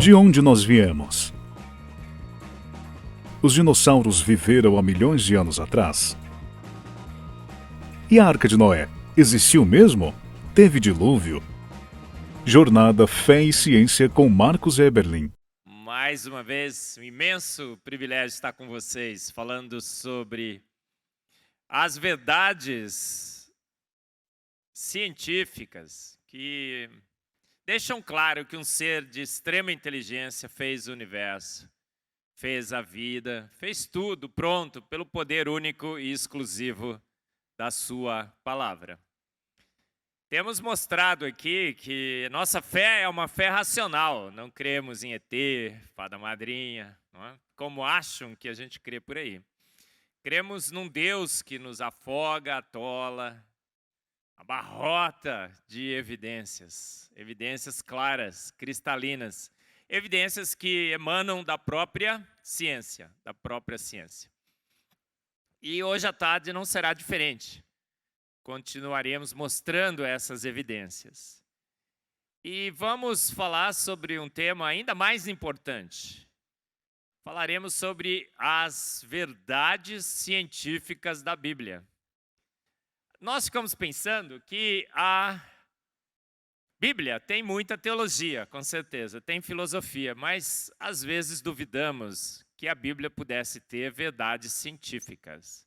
De onde nós viemos? Os dinossauros viveram há milhões de anos atrás? E a Arca de Noé existiu mesmo? Teve dilúvio? Jornada Fé e Ciência com Marcos Eberlin. Mais uma vez, um imenso privilégio estar com vocês, falando sobre as verdades científicas que deixam claro que um ser de extrema inteligência fez o universo, fez a vida, fez tudo pronto pelo poder único e exclusivo da sua palavra. Temos mostrado aqui que nossa fé é uma fé racional, não cremos em ET, fada madrinha, não é? Como acham que a gente crê por aí. Cremos num Deus que nos afoga, atola, abarrota de evidências, evidências claras, cristalinas, evidências que emanam da própria ciência, E hoje à tarde não será diferente. Continuaremos mostrando essas evidências. E vamos falar sobre um tema ainda mais importante. Falaremos sobre as verdades científicas da Bíblia. Nós ficamos pensando que a Bíblia tem muita teologia, com certeza, tem filosofia, mas às vezes duvidamos que a Bíblia pudesse ter verdades científicas.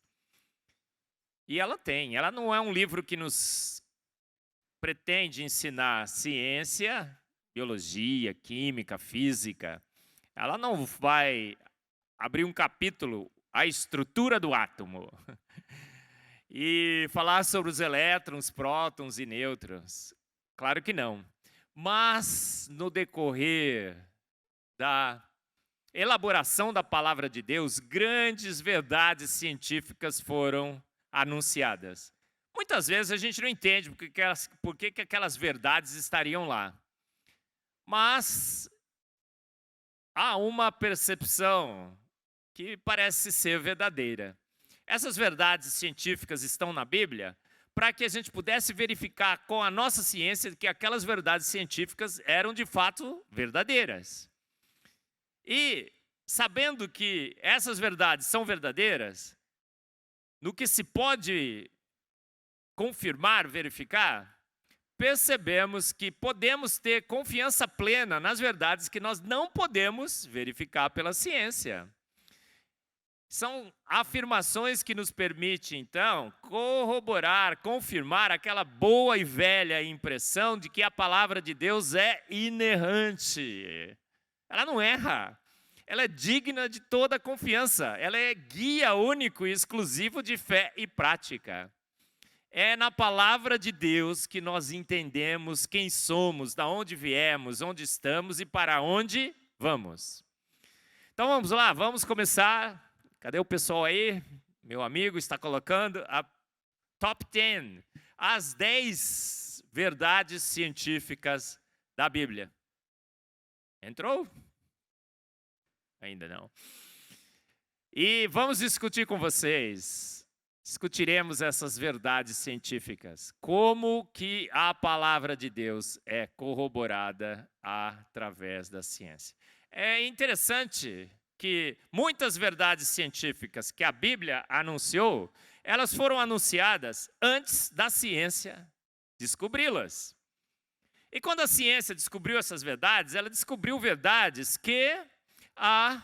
E ela tem. Ela não é um livro que nos pretende ensinar ciência, biologia, química, física. Ela não vai abrir um capítulo, a estrutura do átomo, e falar sobre os elétrons, prótons e nêutrons. Claro que não. Mas, no decorrer da elaboração da palavra de Deus, grandes verdades científicas foram anunciadas. Muitas vezes a gente não entende por que aquelas verdades estariam lá. Mas há uma percepção que parece ser verdadeira. Essas verdades científicas estão na Bíblia para que a gente pudesse verificar com a nossa ciência que aquelas verdades científicas eram de fato verdadeiras. E sabendo que essas verdades são verdadeiras, no que se pode confirmar, verificar, percebemos que podemos ter confiança plena nas verdades que nós não podemos verificar pela ciência. São afirmações que nos permitem, então, corroborar, confirmar aquela boa e velha impressão de que a palavra de Deus é inerrante. Ela não erra. Ela é digna de toda confiança. Ela é guia único e exclusivo de fé e prática. É na palavra de Deus que nós entendemos quem somos, de onde viemos, onde estamos e para onde vamos. Então vamos lá, vamos começar. Cadê o pessoal aí? Meu amigo está colocando a top 10, as 10 verdades científicas da Bíblia. Entrou? Ainda não. E vamos discutir com vocês. Discutiremos essas verdades científicas. Como que a palavra de Deus é corroborada através da ciência. É interessante que muitas verdades científicas que a Bíblia anunciou, elas foram anunciadas antes da ciência descobri-las. E quando a ciência descobriu essas verdades, ela descobriu verdades que a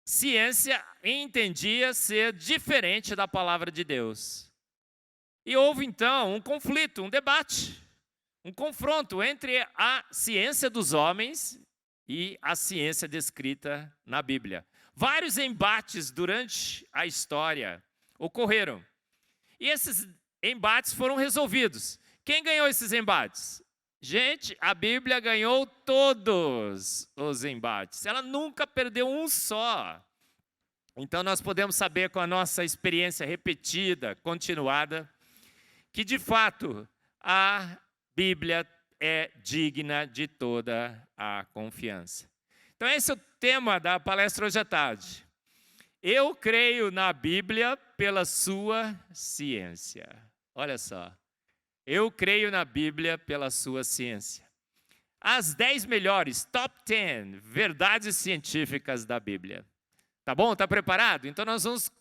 ciência entendia ser diferente da palavra de Deus. E houve, então, um conflito, um debate, um confronto entre a ciência dos homens e a ciência descrita na Bíblia. Vários embates durante a história ocorreram. E esses embates foram resolvidos. Quem ganhou esses embates? Gente, a Bíblia ganhou todos os embates. Ela nunca perdeu um só. Então, nós podemos saber com a nossa experiência repetida, continuada, que, de fato, a Bíblia é digna de toda a confiança. Então, esse é o tema da palestra hoje à tarde. Eu creio na Bíblia pela sua ciência. Olha só. Eu creio na Bíblia pela sua ciência. as 10 melhores, top 10 verdades científicas da Bíblia. Tá bom? Tá preparado? Então nós vamos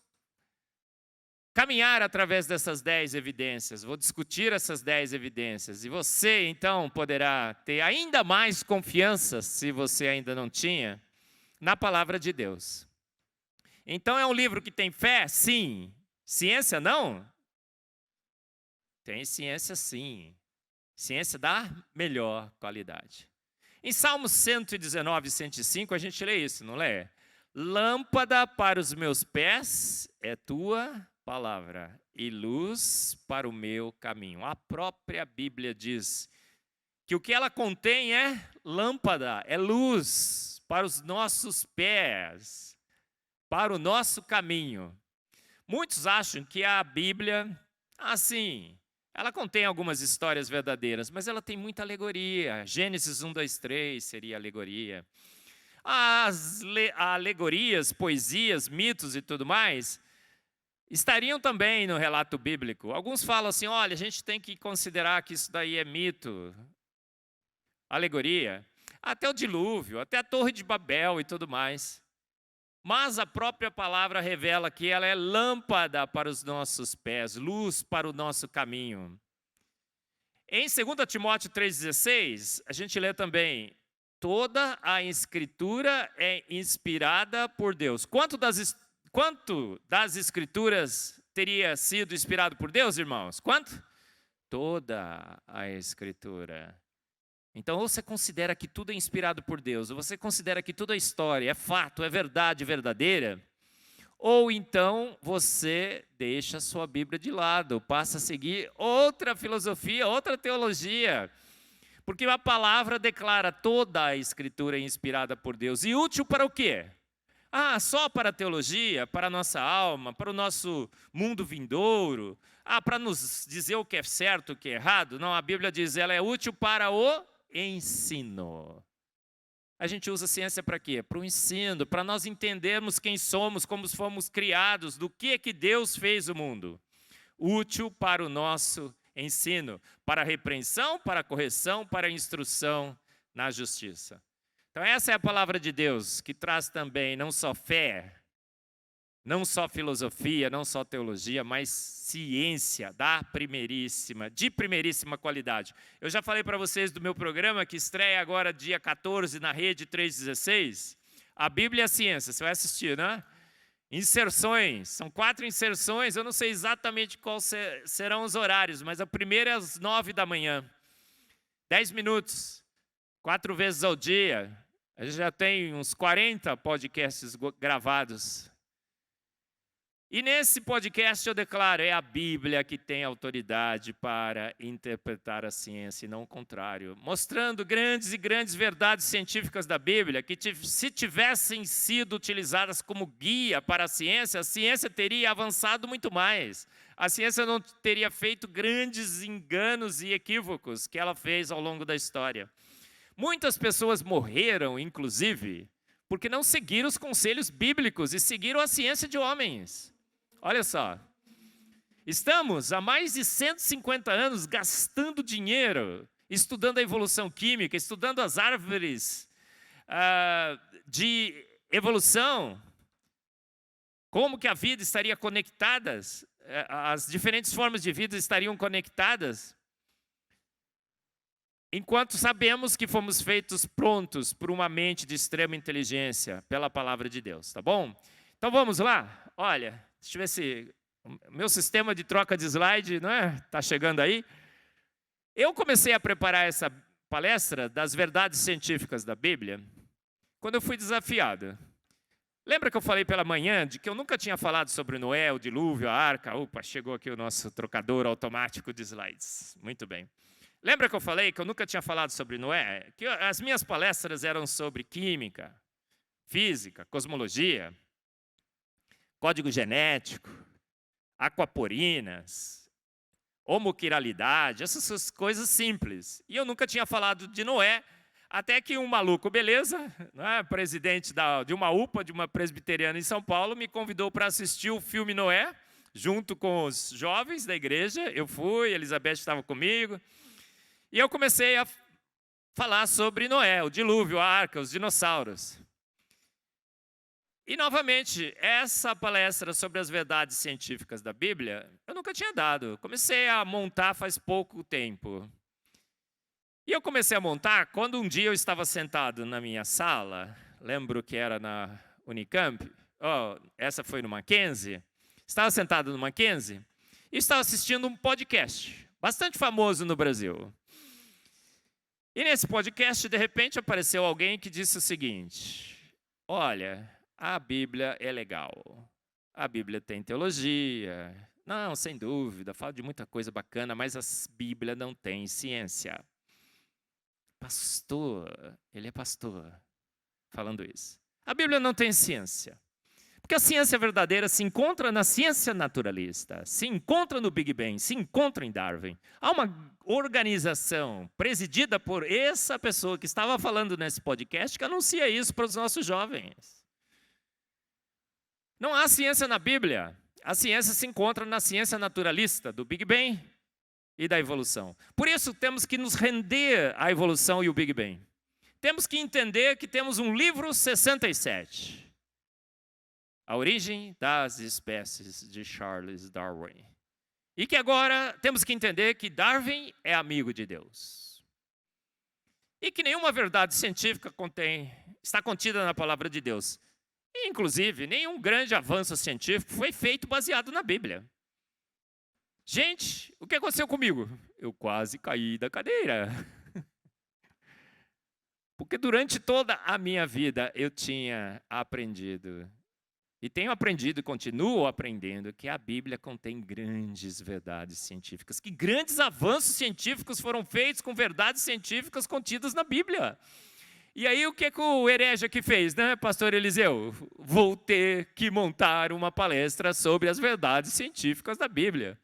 caminhar através dessas 10 evidências. Vou discutir essas 10 evidências. E você, então, poderá ter ainda mais confiança, se você ainda não tinha, na palavra de Deus. Então, é um livro que tem fé? Sim. Ciência, não? Tem ciência, sim. Ciência da melhor qualidade. Em Salmos 119, 105, a gente lê isso, não lê? Lâmpada para os meus pés é tua palavra e luz para o meu caminho. A própria Bíblia diz que o que ela contém é lâmpada, é luz para os nossos pés, para o nosso caminho. Muitos acham que a Bíblia, assim, ela contém algumas histórias verdadeiras, mas ela tem muita alegoria. Gênesis 1, 2, 3 seria alegoria. As alegorias, poesias, mitos e tudo mais estariam também no relato bíblico. Alguns falam assim, olha, a gente tem que considerar que isso daí é mito, alegoria. Até o dilúvio, até a Torre de Babel e tudo mais. Mas a própria palavra revela que ela é lâmpada para os nossos pés, luz para o nosso caminho. Em 2 Timóteo 3,16, a gente lê também, toda a Escritura é inspirada por Deus. Quanto das Escrituras teria sido inspirado por Deus, irmãos? Quanto? Toda a Escritura. Então, ou você considera que tudo é inspirado por Deus, ou você considera que tudo é história, é fato, é verdade verdadeira, ou então você deixa a sua Bíblia de lado, passa a seguir outra filosofia, outra teologia, porque a palavra declara toda a Escritura é inspirada por Deus. E útil para o quê? Só para a teologia, para a nossa alma, para o nosso mundo vindouro, para nos dizer o que é certo, o que é errado. Não, a Bíblia diz, ela é útil para o ensino. A gente usa a ciência para quê? Para o ensino, para nós entendermos quem somos, como fomos criados, do que é que Deus fez o mundo. Útil para o nosso ensino, para a repreensão, para a correção, para a instrução na justiça. Então essa é a palavra de Deus, que traz também não só fé, não só filosofia, não só teologia, mas ciência de primeiríssima qualidade. Eu já falei para vocês do meu programa, que estreia agora dia 14 na Rede 316, a Bíblia e a Ciência, você vai assistir, né? Inserções, são 4 inserções, eu não sei exatamente quais serão os horários, mas a primeira é às 9 da manhã, 10 minutos, 4 vezes ao dia. A gente já tem uns 40 podcasts gravados. E nesse podcast eu declaro, é a Bíblia que tem autoridade para interpretar a ciência e não o contrário. Mostrando grandes e grandes verdades científicas da Bíblia, que se tivessem sido utilizadas como guia para a ciência teria avançado muito mais. A ciência não teria feito grandes enganos e equívocos que ela fez ao longo da história. Muitas pessoas morreram, inclusive, porque não seguiram os conselhos bíblicos e seguiram a ciência de homens. Olha só, estamos há mais de 150 anos gastando dinheiro, estudando a evolução química, estudando as árvores de evolução, como que a vida estaria conectada, as diferentes formas de vida estariam conectadas, enquanto sabemos que fomos feitos prontos por uma mente de extrema inteligência, pela palavra de Deus, tá bom? Então vamos lá? Olha, deixa eu ver se o meu sistema de troca de slide, não é? Está chegando aí. Eu comecei a preparar essa palestra das verdades científicas da Bíblia quando eu fui desafiado. Lembra que eu falei pela manhã de que eu nunca tinha falado sobre Noé, o dilúvio, a arca? Opa, chegou aqui o nosso trocador automático de slides. Muito bem. Lembra que eu falei que eu nunca tinha falado sobre Noé? Que as minhas palestras eram sobre química, física, cosmologia, código genético, aquaporinas, homoquiralidade, essas coisas simples. E eu nunca tinha falado de Noé, até que um maluco, beleza, né, presidente de uma UPA, de uma presbiteriana em São Paulo, me convidou para assistir o filme Noé, junto com os jovens da igreja. Eu fui, a Elizabeth estava comigo, e eu comecei a falar sobre Noé, o dilúvio, a arca, os dinossauros. E, novamente, essa palestra sobre as verdades científicas da Bíblia, eu nunca tinha dado. Comecei a montar faz pouco tempo. E eu comecei a montar quando um dia eu estava sentado na minha sala, lembro que era na Unicamp, essa foi no Mackenzie, estava sentado no Mackenzie e estava assistindo um podcast, bastante famoso no Brasil. E nesse podcast, de repente, apareceu alguém que disse o seguinte: olha, a Bíblia é legal, a Bíblia tem teologia, não, sem dúvida, fala de muita coisa bacana, mas a Bíblia não tem ciência. Pastor, ele é pastor, falando isso. A Bíblia não tem ciência. Porque a ciência verdadeira se encontra na ciência naturalista, se encontra no Big Bang, se encontra em Darwin. Há uma organização presidida por essa pessoa que estava falando nesse podcast que anuncia isso para os nossos jovens. Não há ciência na Bíblia. A ciência se encontra na ciência naturalista, do Big Bang e da evolução. Por isso, temos que nos render à evolução e o Big Bang. Temos que entender que temos um livro 67. A origem das espécies, de Charles Darwin. E que agora temos que entender que Darwin é amigo de Deus. E que nenhuma verdade científica está contida na palavra de Deus. E, inclusive, nenhum grande avanço científico foi feito baseado na Bíblia. Gente, o que aconteceu comigo? Eu quase caí da cadeira. Porque durante toda a minha vida eu tinha aprendido, e tenho aprendido e continuo aprendendo, que a Bíblia contém grandes verdades científicas, que grandes avanços científicos foram feitos com verdades científicas contidas na Bíblia. E aí o que o herege aqui fez, né, pastor Eliseu? Vou ter que montar uma palestra sobre as verdades científicas da Bíblia.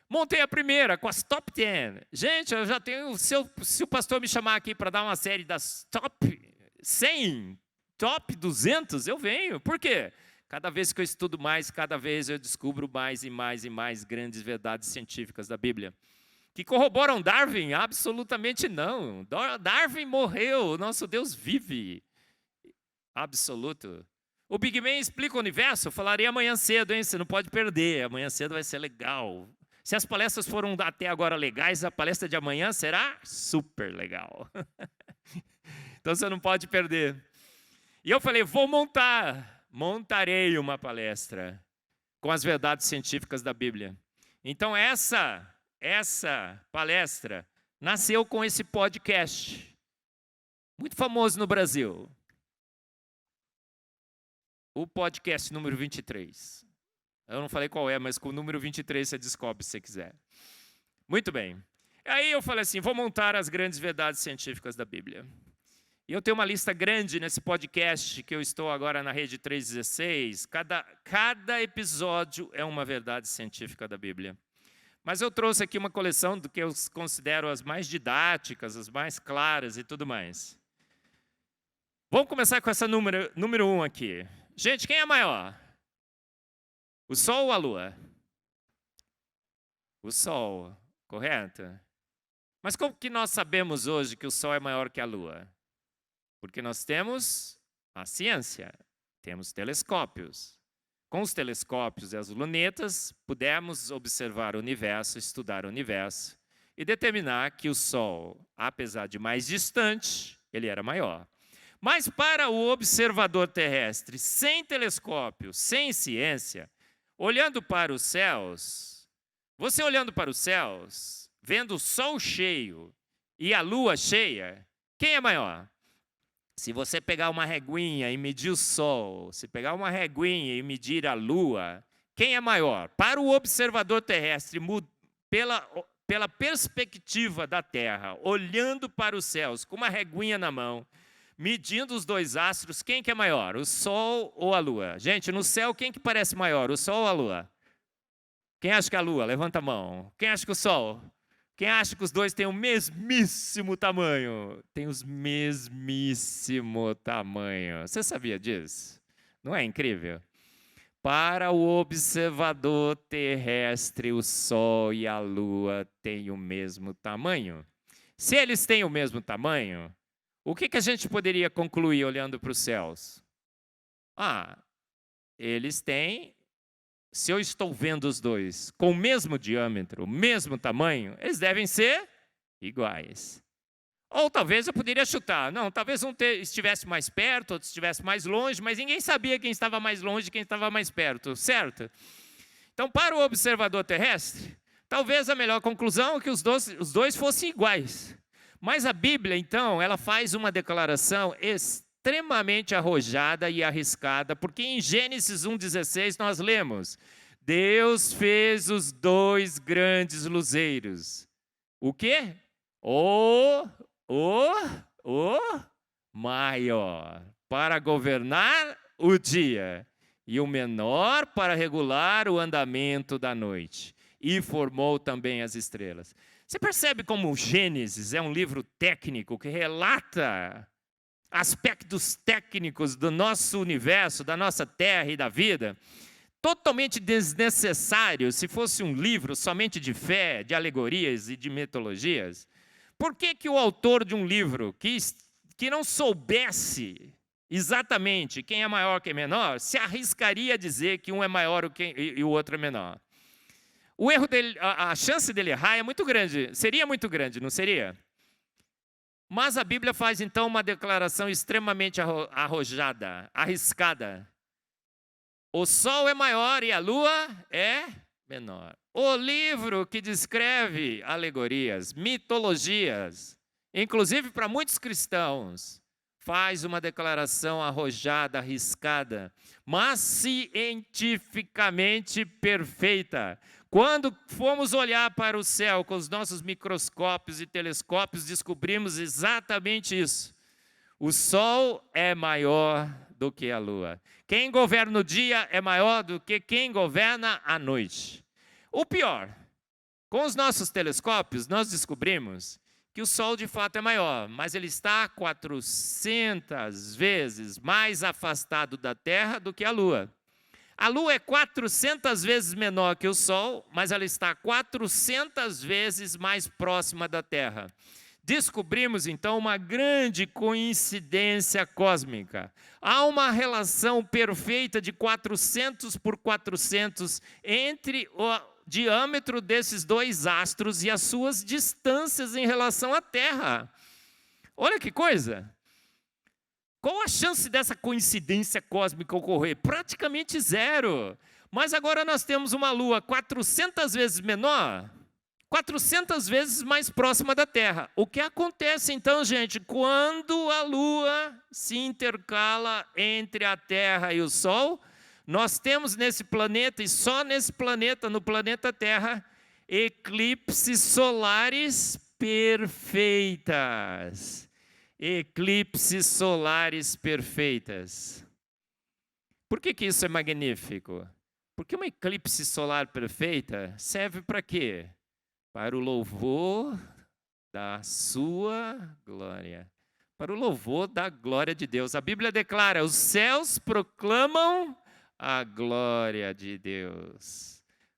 Montei a primeira, com as top 10. Gente, eu já tenho, se o pastor me chamar aqui para dar uma série das top 100, top 200, eu venho. Por quê? Cada vez que eu estudo mais, cada vez eu descubro mais e mais e mais grandes verdades científicas da Bíblia. Que corroboram Darwin? Absolutamente não. Darwin morreu, o nosso Deus vive. Absoluto. O Big Bang explica o universo? Eu falarei amanhã cedo, hein? Você não pode perder, amanhã cedo vai ser legal. Se as palestras foram até agora legais, a palestra de amanhã será super legal. Então você não pode perder. E eu falei, montarei uma palestra com as verdades científicas da Bíblia. Então essa palestra nasceu com esse podcast, muito famoso no Brasil. O podcast número 23. Eu não falei qual é, mas com o número 23 você descobre se você quiser. Muito bem. Aí eu falei assim, vou montar as grandes verdades científicas da Bíblia. E eu tenho uma lista grande nesse podcast, que eu estou agora na Rede 316. Cada episódio é uma verdade científica da Bíblia. Mas eu trouxe aqui uma coleção do que eu considero as mais didáticas, as mais claras e tudo mais. Vamos começar com essa número 1 aqui. Gente, quem é maior? O Sol ou a Lua? O Sol, correto? Mas como que nós sabemos hoje que o Sol é maior que a Lua? Porque nós temos a ciência, temos telescópios. Com os telescópios e as lunetas, pudemos observar o universo, estudar o universo e determinar que o Sol, apesar de mais distante, ele era maior. Mas para o observador terrestre, sem telescópio, sem ciência, olhando para os céus, você olhando para os céus, vendo o Sol cheio e a Lua cheia, quem é maior? Se você pegar uma reguinha e medir o Sol, se pegar uma reguinha e medir a Lua, quem é maior? Para o observador terrestre, pela perspectiva da Terra, olhando para os céus, com uma reguinha na mão, medindo os dois astros, quem que é maior? O Sol ou a Lua? Gente, no céu, quem que parece maior? O Sol ou a Lua? Quem acha que é a Lua? Levanta a mão. Quem acha que o Sol? Quem acha que os dois têm o mesmíssimo tamanho? Tem os mesmíssimo tamanho. Você sabia disso? Não é incrível? Para o observador terrestre, o Sol e a Lua têm o mesmo tamanho. Se eles têm o mesmo tamanho, o que a gente poderia concluir olhando para os céus? Eles têm, se eu estou vendo os dois com o mesmo diâmetro, o mesmo tamanho, eles devem ser iguais. Ou talvez eu poderia chutar, não, talvez um estivesse mais perto, outro estivesse mais longe, mas ninguém sabia quem estava mais longe e quem estava mais perto, certo? Então, para o observador terrestre, talvez a melhor conclusão é que os dois fossem iguais. Mas a Bíblia, então, ela faz uma declaração extremamente arrojada e arriscada, porque em Gênesis 1,16 nós lemos: Deus fez os dois grandes luzeiros. O quê? O maior para governar o dia e o menor para regular o andamento da noite. E formou também as estrelas. Você percebe como o Gênesis é um livro técnico que relata aspectos técnicos do nosso universo, da nossa terra e da vida, totalmente desnecessário se fosse um livro somente de fé, de alegorias e de mitologias? Por que o autor de um livro que não soubesse exatamente quem é maior, quem é menor, se arriscaria a dizer que um é maior e o outro é menor? O erro dele, a chance dele errar é muito grande, seria muito grande, não seria? Mas a Bíblia faz então uma declaração extremamente arrojada, arriscada. O sol é maior e a lua é menor. O livro que descreve alegorias, mitologias, inclusive para muitos cristãos, faz uma declaração arrojada, arriscada, mas cientificamente perfeita. Quando fomos olhar para o céu com os nossos microscópios e telescópios, descobrimos exatamente isso. O sol é maior do que a lua. Quem governa o dia é maior do que quem governa a noite. O pior, com os nossos telescópios, nós descobrimos que o Sol de fato é maior, mas ele está 400 vezes mais afastado da Terra do que a Lua. A Lua é 400 vezes menor que o Sol, mas ela está 400 vezes mais próxima da Terra. Descobrimos, então, uma grande coincidência cósmica. Há uma relação perfeita de 400 por 400 entre o diâmetro desses dois astros e as suas distâncias em relação à Terra. Olha que coisa! Qual a chance dessa coincidência cósmica ocorrer? Praticamente zero. Mas agora nós temos uma Lua 400 vezes menor, 400 vezes mais próxima da Terra. O que acontece então, gente, quando a Lua se intercala entre a Terra e o Sol? Nós temos nesse planeta, e só nesse planeta, no planeta Terra, eclipses solares perfeitas. Eclipses solares perfeitas. Por que isso é magnífico? Porque uma eclipse solar perfeita serve para quê? Para o louvor da sua glória. Para o louvor da glória de Deus. A Bíblia declara: os céus proclamam a glória de Deus.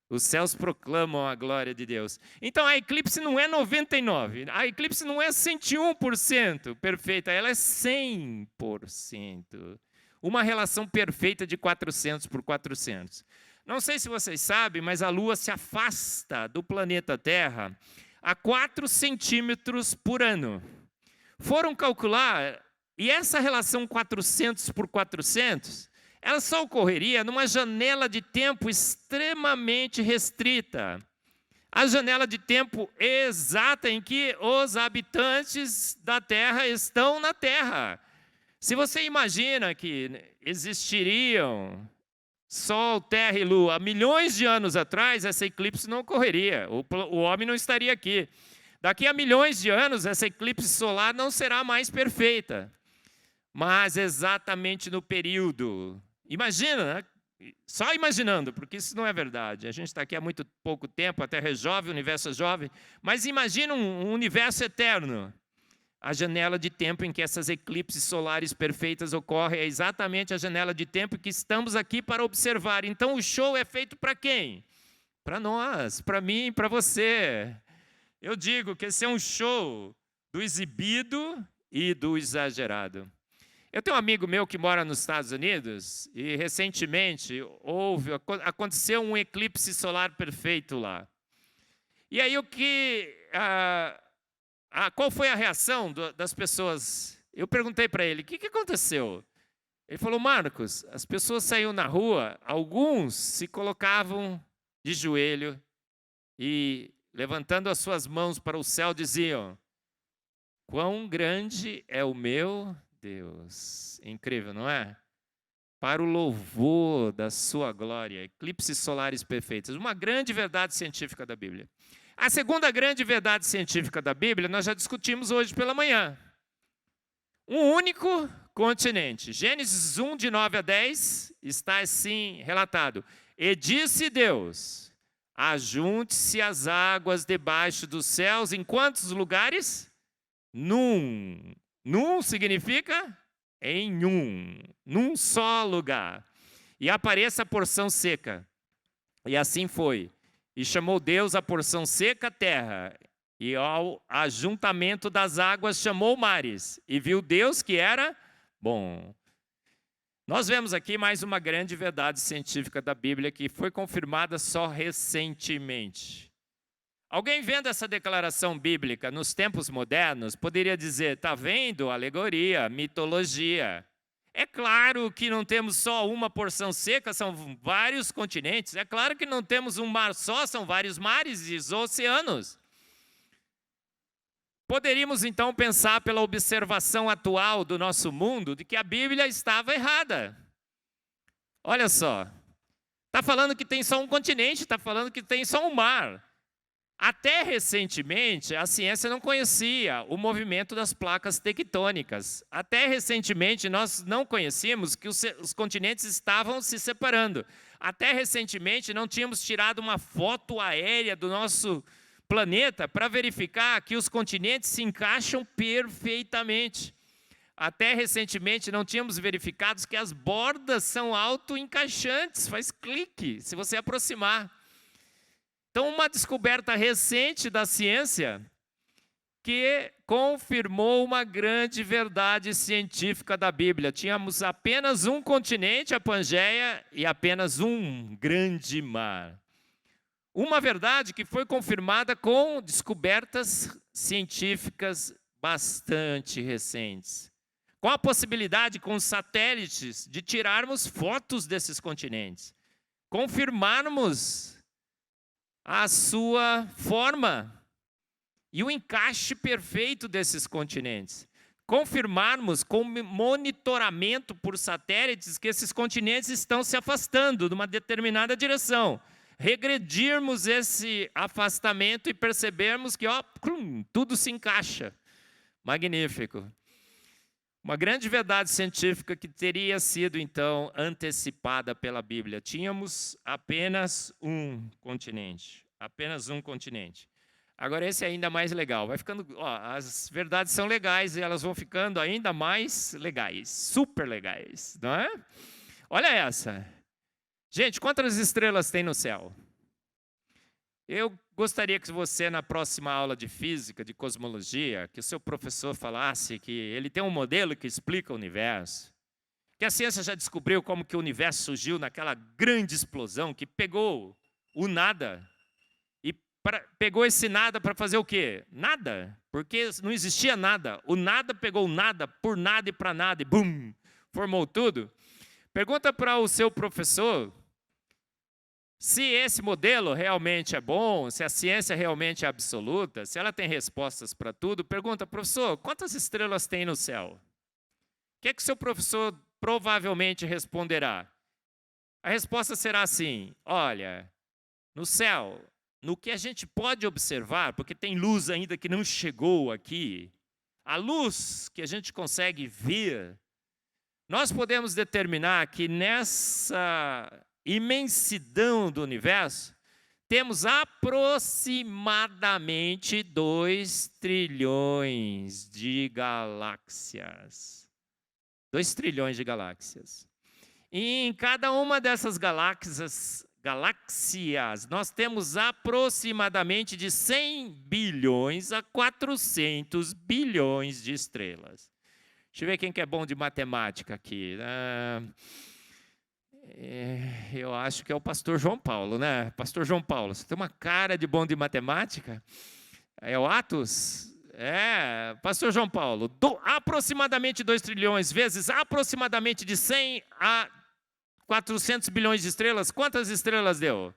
Os céus proclamam a glória de Deus. Então a eclipse não é 99%, a eclipse não é 101% perfeita, ela é 100%. Uma relação perfeita de 400 por 400. Não sei se vocês sabem, mas a Lua se afasta do planeta Terra a 4 centímetros por ano. Foram calcular, e essa relação 400 por 400... ela só ocorreria numa janela de tempo extremamente restrita. A janela de tempo exata em que os habitantes da Terra estão na Terra. Se você imagina que existiriam Sol, Terra e Lua há milhões de anos atrás, essa eclipse não ocorreria. O homem não estaria aqui. Daqui a milhões de anos, essa eclipse solar não será mais perfeita. Mas exatamente no período... Imagina, né? Só imaginando, porque isso não é verdade. A gente está aqui há muito pouco tempo, a Terra é jovem, o universo é jovem, mas imagina um universo eterno. A janela de tempo em que essas eclipses solares perfeitas ocorrem é exatamente a janela de tempo que estamos aqui para observar. Então o show é feito para quem? Para nós, para mim, para você. Eu digo que esse é um show do exibido e do exagerado. Eu tenho um amigo meu que mora nos Estados Unidos e recentemente aconteceu um eclipse solar perfeito lá. E aí qual foi a reação das pessoas? Eu perguntei para ele, o que aconteceu? Ele falou, Marcos, as pessoas saíam na rua, alguns se colocavam de joelho e, levantando as suas mãos para o céu, diziam, quão grande é o meu Deus. Incrível, não é? Para o louvor da sua glória, eclipses solares perfeitos. Uma grande verdade científica da Bíblia. A segunda grande verdade científica da Bíblia, nós já discutimos hoje pela manhã. Um único continente. Gênesis 1, de 9 a 10, está assim relatado. E disse Deus, ajunte-se as águas debaixo dos céus, em quantos lugares? Num. Num significa em num só lugar. E apareça a porção seca. E assim foi. E chamou Deus a porção seca terra, e ao ajuntamento das águas chamou mares. E viu Deus que era bom. Nós vemos aqui mais uma grande verdade científica da Bíblia que foi confirmada só recentemente. Alguém vendo essa declaração bíblica nos tempos modernos poderia dizer, está vendo? Alegoria, mitologia. É claro que não temos só uma porção seca, são vários continentes. É claro que não temos um mar só, são vários mares e oceanos. Poderíamos então pensar pela observação atual do nosso mundo de que a Bíblia estava errada. Olha só, está falando que tem só um continente, está falando que tem só um mar. Até recentemente, a ciência não conhecia o movimento das placas tectônicas. Até recentemente, nós não conhecíamos que os continentes estavam se separando. Até recentemente, não tínhamos tirado uma foto aérea do nosso planeta para verificar que os continentes se encaixam perfeitamente. Até recentemente, não tínhamos verificado que as bordas são auto-encaixantes. Faz clique se você aproximar. Então, uma descoberta recente da ciência que confirmou uma grande verdade científica da Bíblia. Tínhamos apenas um continente, a Pangeia, e apenas um grande mar. Uma verdade que foi confirmada com descobertas científicas bastante recentes. Com a possibilidade, com os satélites, de tirarmos fotos desses continentes. Confirmarmos a sua forma e o encaixe perfeito desses continentes. Confirmarmos com monitoramento por satélites que esses continentes estão se afastando de uma determinada direção. Regredirmos esse afastamento e percebermos que tudo se encaixa. Magnífico. Uma grande verdade científica que teria sido, então, antecipada pela Bíblia. Tínhamos apenas um continente. Apenas um continente. Agora, esse é ainda mais legal. Vai ficando, as verdades são legais e elas vão ficando ainda mais legais. Super legais, não é? Olha essa. Gente, quantas estrelas tem no céu? Eu gostaria que você, na próxima aula de física, de cosmologia, que o seu professor falasse que ele tem um modelo que explica o universo, que a ciência já descobriu como que o universo surgiu naquela grande explosão que pegou o nada e pegou esse nada para fazer o quê? Nada, porque não existia nada. O nada pegou o nada, por nada e para nada, e bum, formou tudo. Pergunta para o seu professor se esse modelo realmente é bom, se a ciência realmente é absoluta, se ela tem respostas para tudo. Pergunta, professor, quantas estrelas tem no céu? O que é que o seu professor provavelmente responderá? A resposta será assim, olha, no céu, no que a gente pode observar, porque tem luz ainda que não chegou aqui, a luz que a gente consegue ver, nós podemos determinar que nessa imensidão do universo, temos aproximadamente 2 trilhões de galáxias. 2 trilhões de galáxias. E em cada uma dessas galáxias galáxias, nós temos aproximadamente de 100 bilhões a 400 bilhões de estrelas. Deixa eu ver quem que é bom de matemática aqui. Eu acho que é o pastor João Paulo, né? Pastor João Paulo, você tem uma cara de bom de matemática? É o Atos? Pastor João Paulo, aproximadamente 2 trilhões vezes aproximadamente de 100 a 400 bilhões de estrelas, quantas estrelas deu?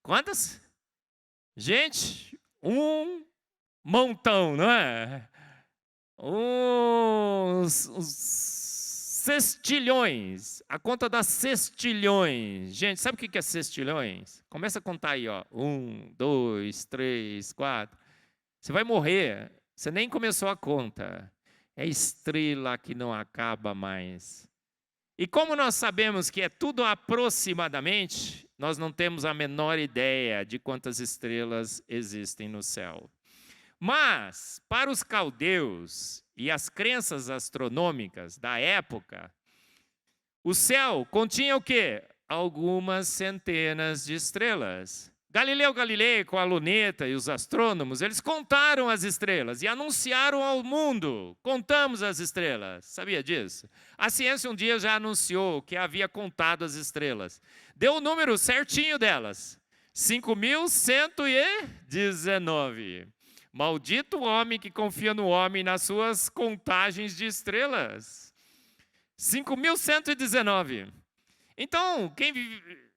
Quantas? Gente, um montão, não é? Uns sextilhões, a conta das sextilhões. Gente, sabe o que é sextilhões? Começa a contar aí, ó. 1, 2, 3, 4. Você vai morrer, você nem começou a conta. É estrela que não acaba mais. E como nós sabemos que é tudo aproximadamente, nós não temos a menor ideia de quantas estrelas existem no céu. Mas, para os caldeus e as crenças astronômicas da época, o céu continha o quê? Algumas centenas de estrelas. Galileu Galilei, com a luneta e os astrônomos, eles contaram as estrelas e anunciaram ao mundo: contamos as estrelas. Sabia disso? A ciência um dia já anunciou que havia contado as estrelas. Deu o número certinho delas: 5.119. Maldito o homem que confia no homem nas suas contagens de estrelas. 5.119. Então, quem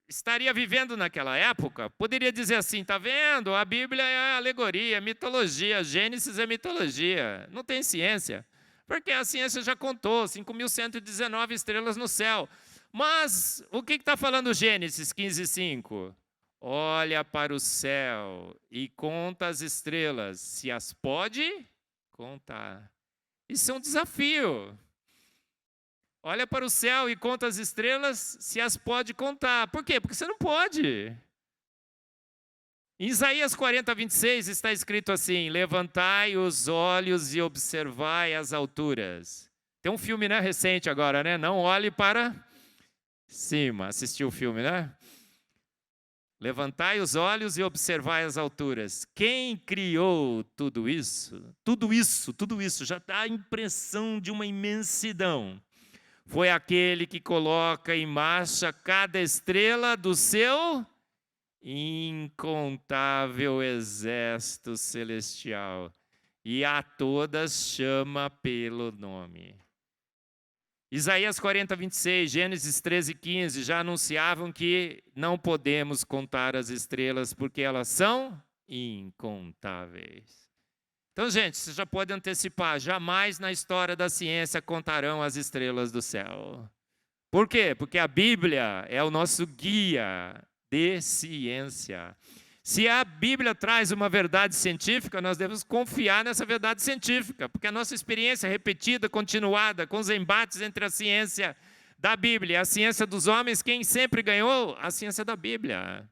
estaria vivendo naquela época poderia dizer assim: tá vendo? A Bíblia é alegoria, é mitologia, Gênesis é mitologia, não tem ciência. Porque a ciência já contou 5.119 estrelas no céu. Mas o que está falando Gênesis 15:5? Olha para o céu e conta as estrelas, se as pode contar. Isso é um desafio. Olha para o céu e conta as estrelas, se as pode contar. Por quê? Porque você não pode. Em Isaías 40:26 está escrito assim: levantai os olhos e observai as alturas. Tem um filme, né, recente agora, né? Não olhe para cima. Assistiu o filme, né? Levantai os olhos e observai as alturas. Quem criou tudo isso? Tudo isso já dá a impressão de uma imensidão. Foi aquele que coloca em marcha cada estrela do seu incontável exército celestial, e a todas chama pelo nome. Isaías 40:26, Gênesis 13:15 já anunciavam que não podemos contar as estrelas porque elas são incontáveis. Então, gente, você já pode antecipar: jamais na história da ciência contarão as estrelas do céu. Por quê? Porque a Bíblia é o nosso guia de ciência. Se a Bíblia traz uma verdade científica, nós devemos confiar nessa verdade científica, porque a nossa experiência repetida, continuada, com os embates entre a ciência da Bíblia e a ciência dos homens, quem sempre ganhou? A ciência da Bíblia.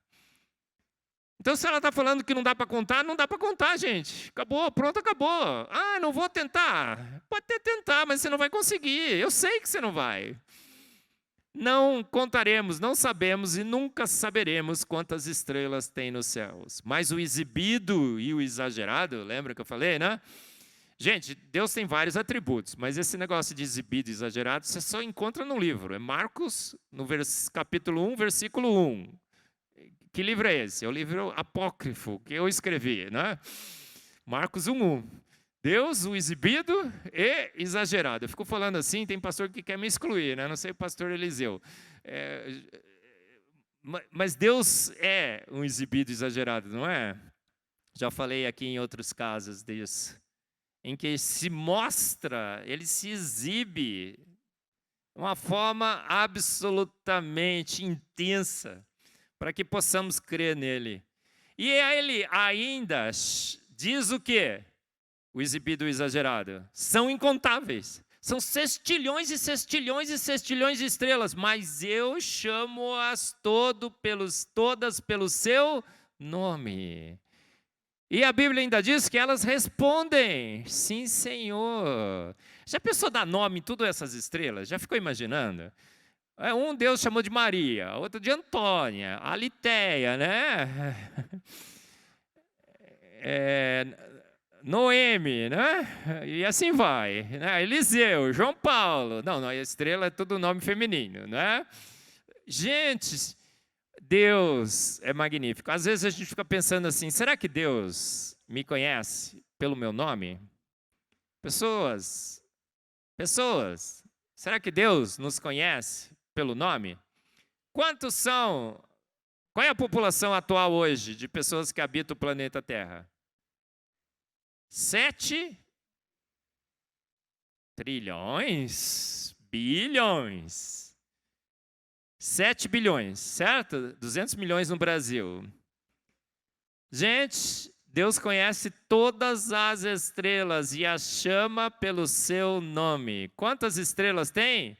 Então, se ela está falando que não dá para contar, não dá para contar, gente. Acabou, pronto, acabou. Ah, não vou tentar. Pode até tentar, mas você não vai conseguir. Eu sei que você não vai. Não contaremos, não sabemos e nunca saberemos quantas estrelas tem nos céus. Mas o exibido e o exagerado, lembra que eu falei, né? Gente, Deus tem vários atributos, mas esse negócio de exibido e exagerado você só encontra no livro. É Marcos, no capítulo 1, versículo 1. Que livro é esse? É o livro apócrifo que eu escrevi, né? Marcos 1:1. Deus, o exibido e exagerado. Eu fico falando assim, tem pastor que quer me excluir, né? Não sei o pastor Eliseu. Mas Deus é um exibido exagerado, não é? Já falei aqui em outros casos disso. Em que se mostra, ele se exibe de uma forma absolutamente intensa, para que possamos crer nele. E ele ainda diz o quê? O exibido exagerado. São incontáveis. São sextilhões e sextilhões e sextilhões de estrelas, mas eu chamo-as todas pelo seu nome. E a Bíblia ainda diz que elas respondem: sim, Senhor. Já pensou dar nome em todas essas estrelas? Já ficou imaginando? Um Deus chamou de Maria, outro de Antônia, Alitéia, né? Noemi, né? E assim vai, né? Eliseu, João Paulo. Não, a estrela é tudo nome feminino, né? Gente, Deus é magnífico. Às vezes a gente fica pensando assim, será que Deus me conhece pelo meu nome? Pessoas, será que Deus nos conhece pelo nome? Quantos são? Qual é a população atual hoje de pessoas que habitam o planeta Terra? 7 trilhões, bilhões. 7 bilhões, certo? 200 milhões no Brasil. Gente, Deus conhece todas as estrelas e as chama pelo seu nome. Quantas estrelas tem?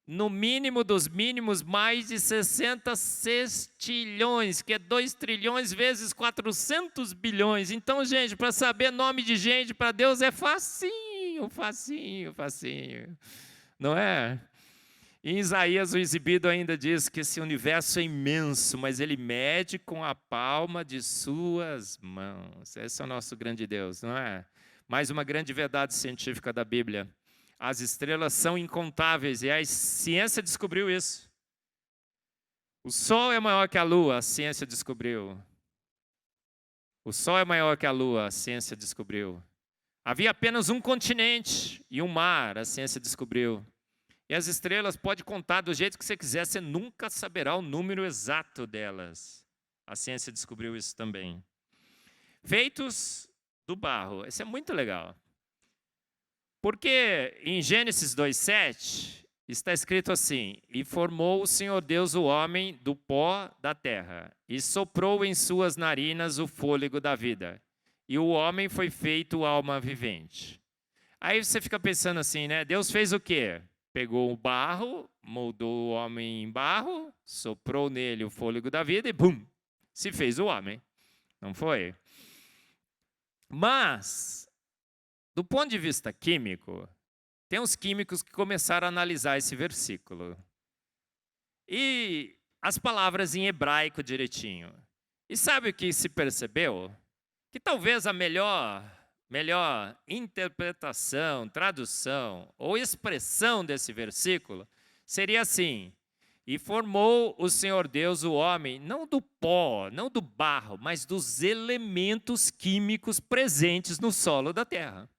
No mínimo dos mínimos, mais de 60 sextilhões, que é 2 trilhões vezes 400 bilhões. Então, gente, para saber nome de gente para Deus é facinho, facinho, facinho. Não é? Em Isaías, o exibido ainda diz que esse universo é imenso, mas ele mede com a palma de suas mãos. Esse é o nosso grande Deus, não é? Mais uma grande verdade científica da Bíblia. As estrelas são incontáveis e a ciência descobriu isso. O Sol é maior que a Lua, a ciência descobriu. O Sol é maior que a Lua, a ciência descobriu. Havia apenas um continente e um mar, a ciência descobriu. E as estrelas pode contar do jeito que você quiser, você nunca saberá o número exato delas. A ciência descobriu isso também. Feitos do barro, isso é muito legal. Porque em Gênesis 2:7 está escrito assim: e formou o Senhor Deus o homem do pó da terra, e soprou em suas narinas o fôlego da vida, e o homem foi feito alma vivente. Aí você fica pensando assim, né? Deus fez o quê? Pegou o barro, moldou o homem em barro, soprou nele o fôlego da vida e bum, se fez o homem. Não foi? Mas, do ponto de vista químico, tem uns químicos que começaram a analisar esse versículo. E as palavras em hebraico direitinho. E sabe o que se percebeu? Que talvez a melhor interpretação, tradução ou expressão desse versículo seria assim: e formou o Senhor Deus o homem, não do pó, não do barro, mas dos elementos químicos presentes no solo da terra.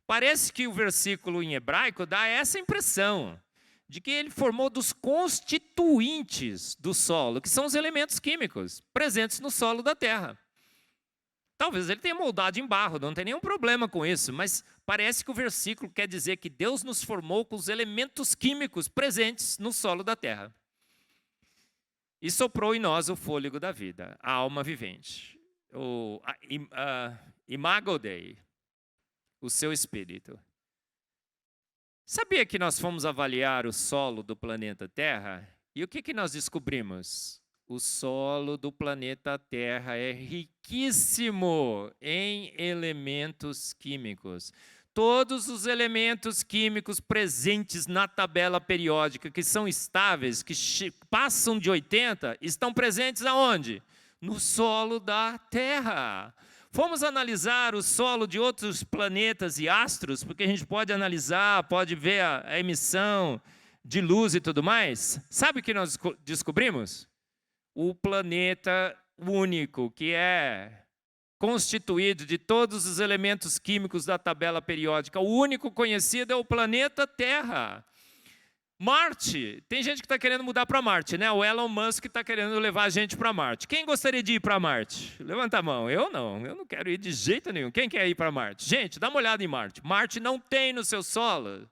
Parece que o versículo em hebraico dá essa impressão, de que ele formou dos constituintes do solo, que são os elementos químicos presentes no solo da terra. Talvez ele tenha moldado em barro, não tem nenhum problema com isso, mas parece que o versículo quer dizer que Deus nos formou com os elementos químicos presentes no solo da terra. E soprou em nós o fôlego da vida, a alma vivente, o imago Dei, o seu espírito. Sabia que nós fomos avaliar o solo do planeta Terra? E o que nós descobrimos? O solo do planeta Terra é riquíssimo em elementos químicos. Todos os elementos químicos presentes na tabela periódica, que são estáveis, que passam de 80, estão presentes aonde? No solo da Terra. Fomos analisar o solo de outros planetas e astros, porque a gente pode analisar, pode ver a emissão de luz e tudo mais. Sabe o que nós descobrimos? O planeta único, que é constituído de todos os elementos químicos da tabela periódica, o único conhecido é o planeta Terra. Marte, tem gente que está querendo mudar para Marte, né? O Elon Musk está querendo levar a gente para Marte. Quem gostaria de ir para Marte? Levanta a mão. Eu não quero ir de jeito nenhum. Quem quer ir para Marte? Gente, dá uma olhada em Marte. Marte não tem no seu solo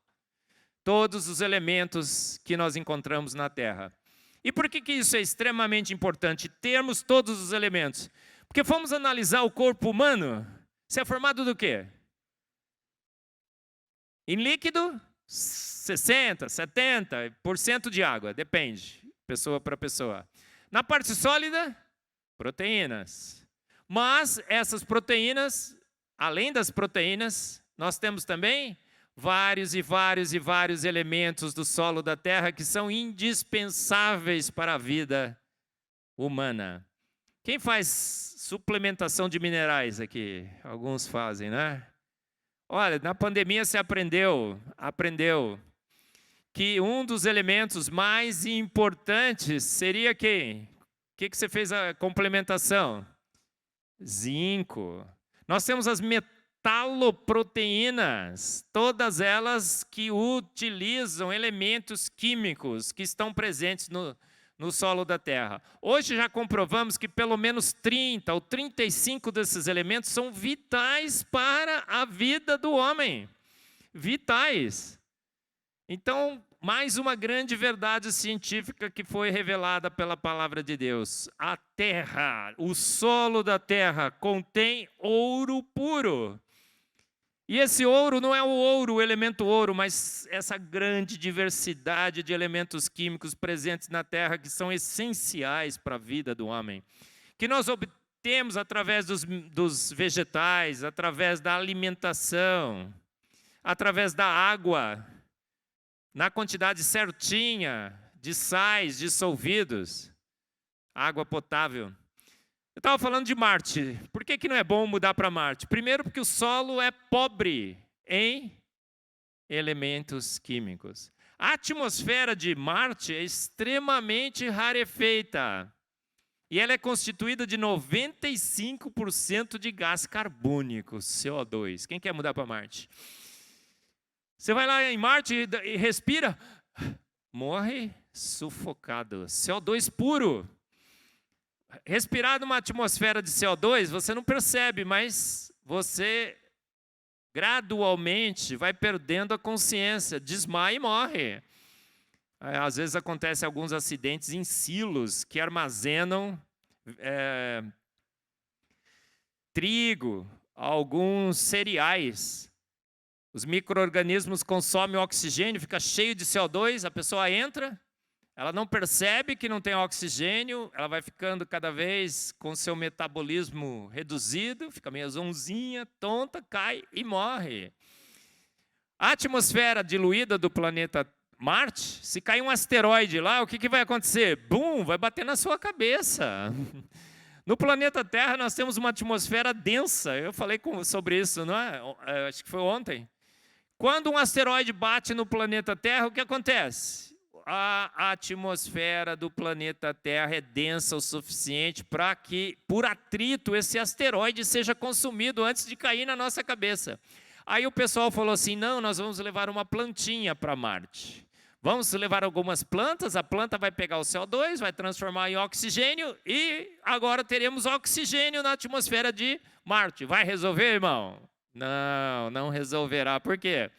todos os elementos que nós encontramos na Terra. E por que isso é extremamente importante, termos todos os elementos? Porque fomos analisar o corpo humano, você é formado do quê? Em líquido, 60%, 70% de água, depende, pessoa para pessoa. Na parte sólida, proteínas. Mas essas proteínas, além das proteínas, nós temos também vários e vários e vários elementos do solo da Terra que são indispensáveis para a vida humana. Quem faz suplementação de minerais aqui? Alguns fazem, né? Olha, na pandemia você aprendeu que um dos elementos mais importantes seria quem? O que você fez a complementação? Zinco. Nós temos as metaloproteínas, todas elas que utilizam elementos químicos que estão presentes no solo da Terra. Hoje já comprovamos que pelo menos 30 ou 35 desses elementos são vitais para a vida do homem. Vitais. Então, mais uma grande verdade científica que foi revelada pela palavra de Deus. A terra, o solo da terra contém ouro puro. E esse ouro não é o elemento ouro, mas essa grande diversidade de elementos químicos presentes na terra que são essenciais para a vida do homem. Que nós obtemos através dos vegetais, através da alimentação, através da água, na quantidade certinha de sais dissolvidos, água potável. Eu estava falando de Marte. Por que não é bom mudar para Marte? Primeiro, porque o solo é pobre em elementos químicos. A atmosfera de Marte é extremamente rarefeita. E ela é constituída de 95% de gás carbônico, CO2. Quem quer mudar para Marte? Você vai lá em Marte e respira, morre sufocado. CO2 puro. Respirar numa atmosfera de CO2, você não percebe, mas você gradualmente vai perdendo a consciência, desmaia e morre. Às vezes acontecem alguns acidentes em silos que armazenam trigo, alguns cereais. Os micro-organismos consomem oxigênio, fica cheio de CO2, a pessoa entra, ela não percebe que não tem oxigênio, ela vai ficando cada vez com seu metabolismo reduzido, fica meio zonzinha, tonta, cai e morre. A atmosfera diluída do planeta Marte, se cair um asteroide lá, o que vai acontecer? Bum, vai bater na sua cabeça. No planeta Terra nós temos uma atmosfera densa, eu falei sobre isso, não é? Acho que foi ontem. Quando um asteroide bate no planeta Terra, o que acontece? A atmosfera do planeta Terra é densa o suficiente para que, por atrito, esse asteroide seja consumido antes de cair na nossa cabeça. Aí o pessoal falou assim, não, nós vamos levar uma plantinha para Marte. Vamos levar algumas plantas, a planta vai pegar o CO2, vai transformar em oxigênio e agora teremos oxigênio na atmosfera de Marte. Vai resolver, irmão? Não, não resolverá. Por quê?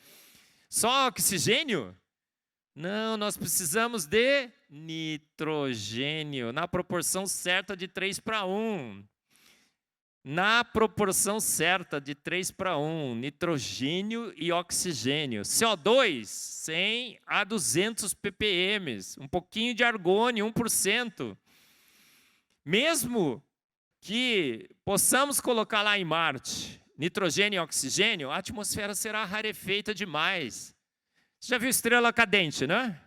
Só oxigênio? Não, nós precisamos de nitrogênio, na proporção certa de 3:1. Na proporção certa de 3:1, nitrogênio e oxigênio. CO2, 100 a 200 ppm, um pouquinho de argônio, 1%. Mesmo que possamos colocar lá em Marte nitrogênio e oxigênio, a atmosfera será rarefeita demais. Você já viu estrela cadente, né?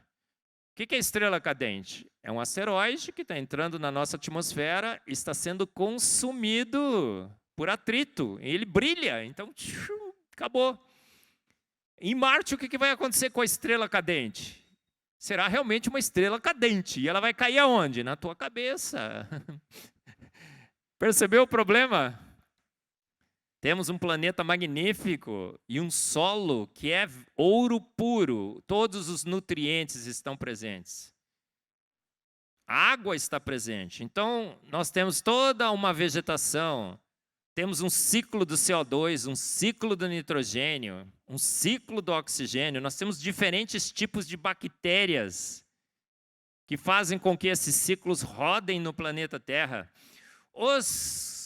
O que é estrela cadente? É um asteroide que está entrando na nossa atmosfera e está sendo consumido por atrito. Ele brilha, então acabou. Em Marte, o que vai acontecer com a estrela cadente? Será realmente uma estrela cadente. E ela vai cair aonde? Na tua cabeça. Percebeu o problema? Temos um planeta magnífico e um solo que é ouro puro. Todos os nutrientes estão presentes. A água está presente. Então, nós temos toda uma vegetação. Temos um ciclo do CO2, um ciclo do nitrogênio, um ciclo do oxigênio. Nós temos diferentes tipos de bactérias que fazem com que esses ciclos rodem no planeta Terra. Os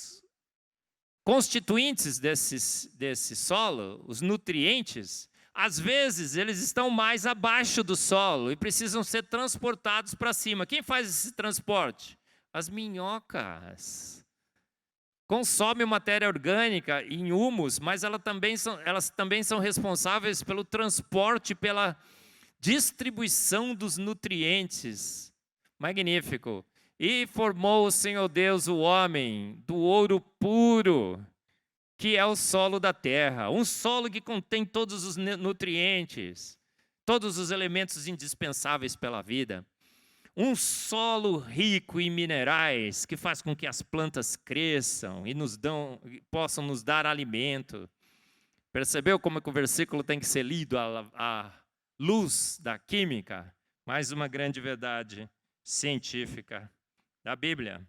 constituintes desse solo, os nutrientes, às vezes eles estão mais abaixo do solo e precisam ser transportados para cima. Quem faz esse transporte? As minhocas. consomem matéria orgânica em humus, mas elas também são responsáveis pelo transporte, pela distribuição dos nutrientes. Magnífico. E formou o Senhor Deus o homem do ouro puro, que é o solo da terra. Um solo que contém todos os nutrientes, todos os elementos indispensáveis pela vida. Um solo rico em minerais, que faz com que as plantas cresçam e possam nos dar alimento. Percebeu como é que o versículo tem que ser lido à luz da química? Mais uma grande verdade científica da Bíblia.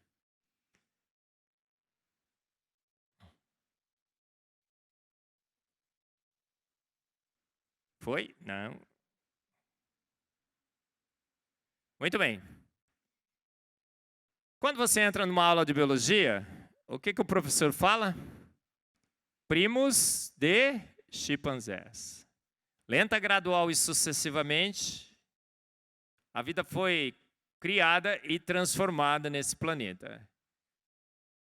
Foi? Não. Muito bem. Quando você entra numa aula de biologia, o que o professor fala? Primos de chimpanzés. Lenta, gradual e sucessivamente, a vida foi criada e transformada nesse planeta.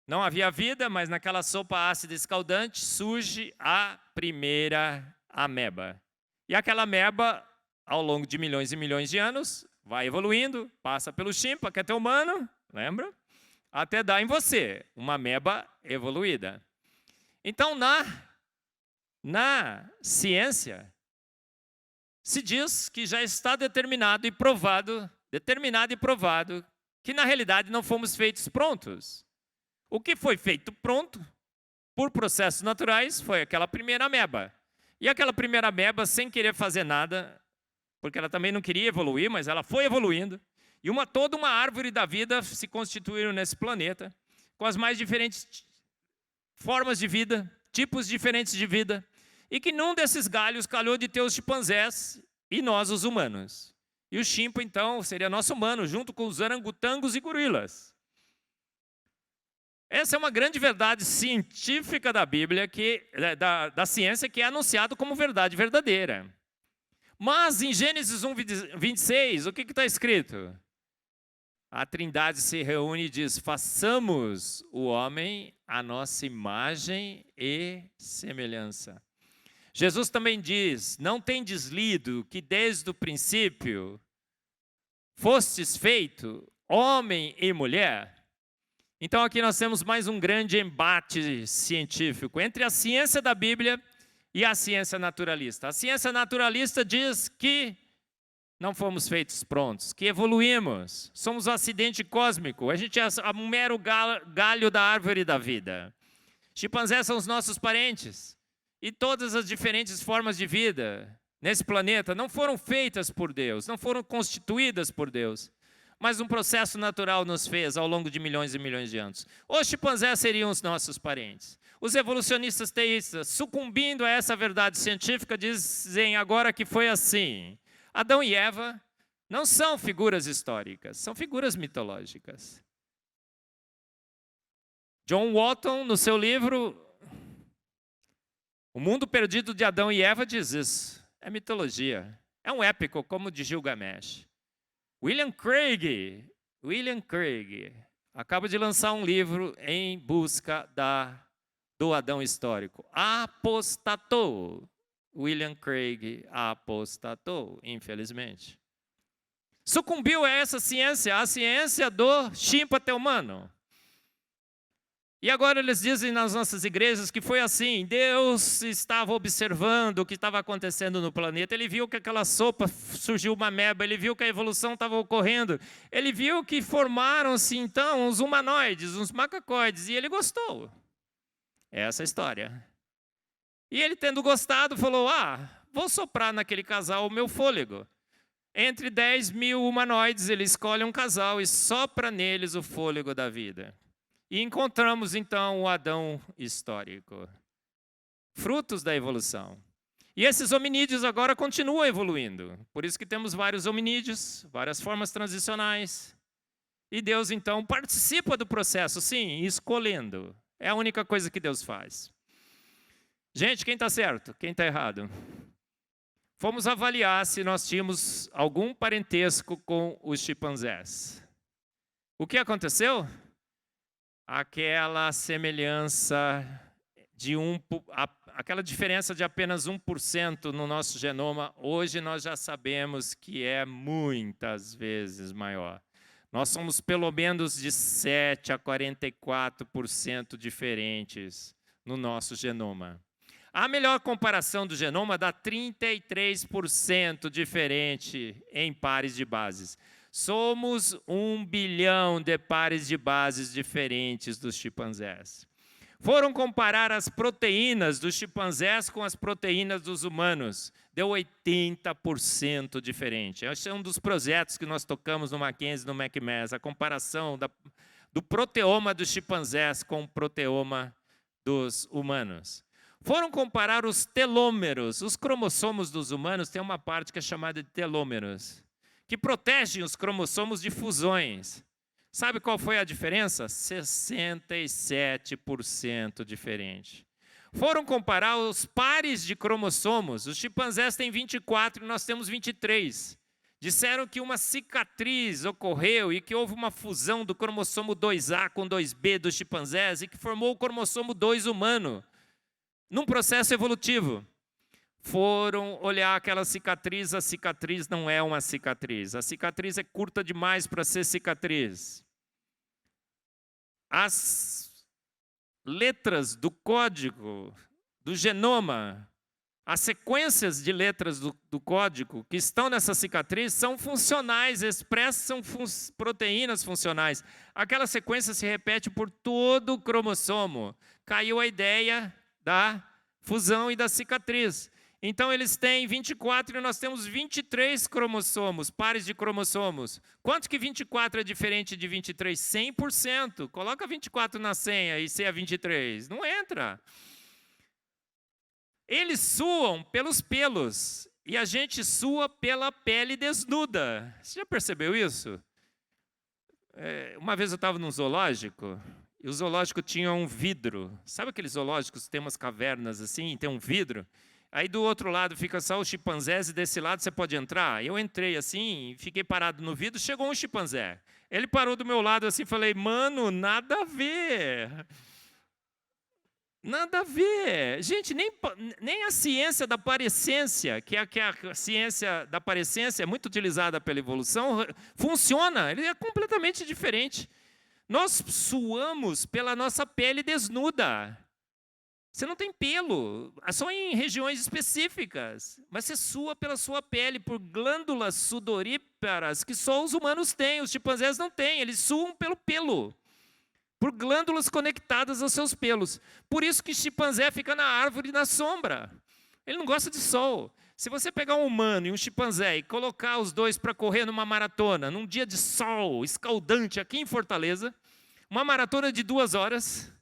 Não havia vida, mas naquela sopa ácida escaldante surge a primeira ameba. E aquela ameba, ao longo de milhões e milhões de anos, vai evoluindo, passa pelo chimpa, que é teu humano, lembra? Até dar em você uma ameba evoluída. Então, na ciência, se diz que já está determinado e provado, que na realidade não fomos feitos prontos. O que foi feito pronto, por processos naturais, foi aquela primeira ameba. E aquela primeira ameba, sem querer fazer nada, porque ela também não queria evoluir, mas ela foi evoluindo. E toda uma árvore da vida se constituiu nesse planeta, com as mais diferentes formas de vida, tipos diferentes de vida, e que num desses galhos calhou de ter os chimpanzés e nós, os humanos. E o chimpa, então, seria nosso humano, junto com os orangotangos e gorilas. Essa é uma grande verdade científica da Bíblia, da ciência, que é anunciado como verdade verdadeira. Mas em Gênesis 1:26, o que está escrito? A Trindade se reúne e diz: façamos o homem à nossa imagem e semelhança. Jesus também diz: não tendes lido que desde o princípio fostes feito homem e mulher? Então aqui nós temos mais um grande embate científico entre a ciência da Bíblia e a ciência naturalista. A ciência naturalista diz que não fomos feitos prontos, que evoluímos, somos um acidente cósmico, a gente é um mero galho da árvore da vida. Chimpanzés são os nossos parentes, e todas as diferentes formas de vida nesse planeta não foram feitas por Deus, não foram constituídas por Deus, mas um processo natural nos fez ao longo de milhões e milhões de anos. Os chimpanzés seriam os nossos parentes. Os evolucionistas teístas, sucumbindo a essa verdade científica, dizem agora que foi assim. Adão e Eva não são figuras históricas, são figuras mitológicas. John Walton, no seu livro O Mundo Perdido de Adão e Eva, diz isso. É mitologia. É um épico, como o de Gilgamesh. William Craig acaba de lançar um livro em busca do Adão histórico. Apostatou. William Craig apostatou, infelizmente. Sucumbiu a essa ciência, a ciência do chimpa humano. E agora eles dizem nas nossas igrejas que foi assim: Deus estava observando o que estava acontecendo no planeta, ele viu que aquela sopa surgiu uma ameba, ele viu que a evolução estava ocorrendo, ele viu que formaram-se então uns humanoides, uns macacoides, e ele gostou. É essa a história. E ele, tendo gostado, falou: vou soprar naquele casal o meu fôlego. Entre 10 mil humanoides, ele escolhe um casal e sopra neles o fôlego da vida. E encontramos, então, o Adão histórico. Frutos da evolução. E esses hominídeos agora continuam evoluindo. Por isso que temos vários hominídeos, várias formas transicionais. E Deus, então, participa do processo, sim, escolhendo. É a única coisa que Deus faz. Gente, quem está certo? Quem está errado? Fomos avaliar se nós tínhamos algum parentesco com os chimpanzés. O que aconteceu? aquela semelhança de aquela diferença de apenas 1% no nosso genoma, hoje nós já sabemos que é muitas vezes maior. Nós somos pelo menos de 7 a 44% diferentes no nosso genoma. A melhor comparação do genoma dá 33% diferente em pares de bases. Somos 1 bilhão de pares de bases diferentes dos chimpanzés. Foram comparar as proteínas dos chimpanzés com as proteínas dos humanos. Deu 80% diferente. Esse é um dos projetos que nós tocamos no Mackenzie e no McMass, a comparação do proteoma dos chimpanzés com o proteoma dos humanos. Foram comparar os telômeros. Os cromossomos dos humanos têm uma parte que é chamada de telômeros, que protegem os cromossomos de fusões. Sabe qual foi a diferença? 67% diferente. Foram comparar os pares de cromossomos. Os chimpanzés têm 24 e nós temos 23. Disseram que uma cicatriz ocorreu e que houve uma fusão do cromossomo 2A com 2B dos chimpanzés e que formou o cromossomo 2 humano, num processo evolutivo. Foram olhar aquela cicatriz, a cicatriz não é uma cicatriz. A cicatriz é curta demais para ser cicatriz. As letras do código, do genoma, as sequências de letras do código que estão nessa cicatriz são funcionais, expressam proteínas funcionais. Aquela sequência se repete por todo o cromossomo. Caiu a ideia da fusão e da cicatriz. Então, eles têm 24 e nós temos 23 cromossomos, pares de cromossomos. Quanto que 24 é diferente de 23? 100%. Coloca 24 na senha e C é 23. Não entra. Eles suam pelos pelos e a gente sua pela pele desnuda. Você já percebeu isso? Uma vez eu estava num zoológico e o zoológico tinha um vidro. Sabe aqueles zoológicos que tem umas cavernas assim, tem um vidro? Aí do outro lado fica só os chimpanzés e desse lado você pode entrar. Eu entrei assim, fiquei parado no vidro, chegou um chimpanzé. Ele parou do meu lado assim, falei, mano, nada a ver. Nada a ver. Gente, nem a ciência da parecência, que a ciência da parecência é muito utilizada pela evolução, funciona. Ele é completamente diferente. Nós suamos pela nossa pele desnuda. Você não tem pelo, só em regiões específicas, mas você sua pela sua pele por glândulas sudoríparas que só os humanos têm, os chimpanzés não têm, eles suam pelo pelo, por glândulas conectadas aos seus pelos. Por isso que o chimpanzé fica na árvore na sombra, ele não gosta de sol. Se você pegar um humano e um chimpanzé e colocar os dois para correr numa maratona, num dia de sol escaldante aqui em Fortaleza, uma maratona de 2 horas...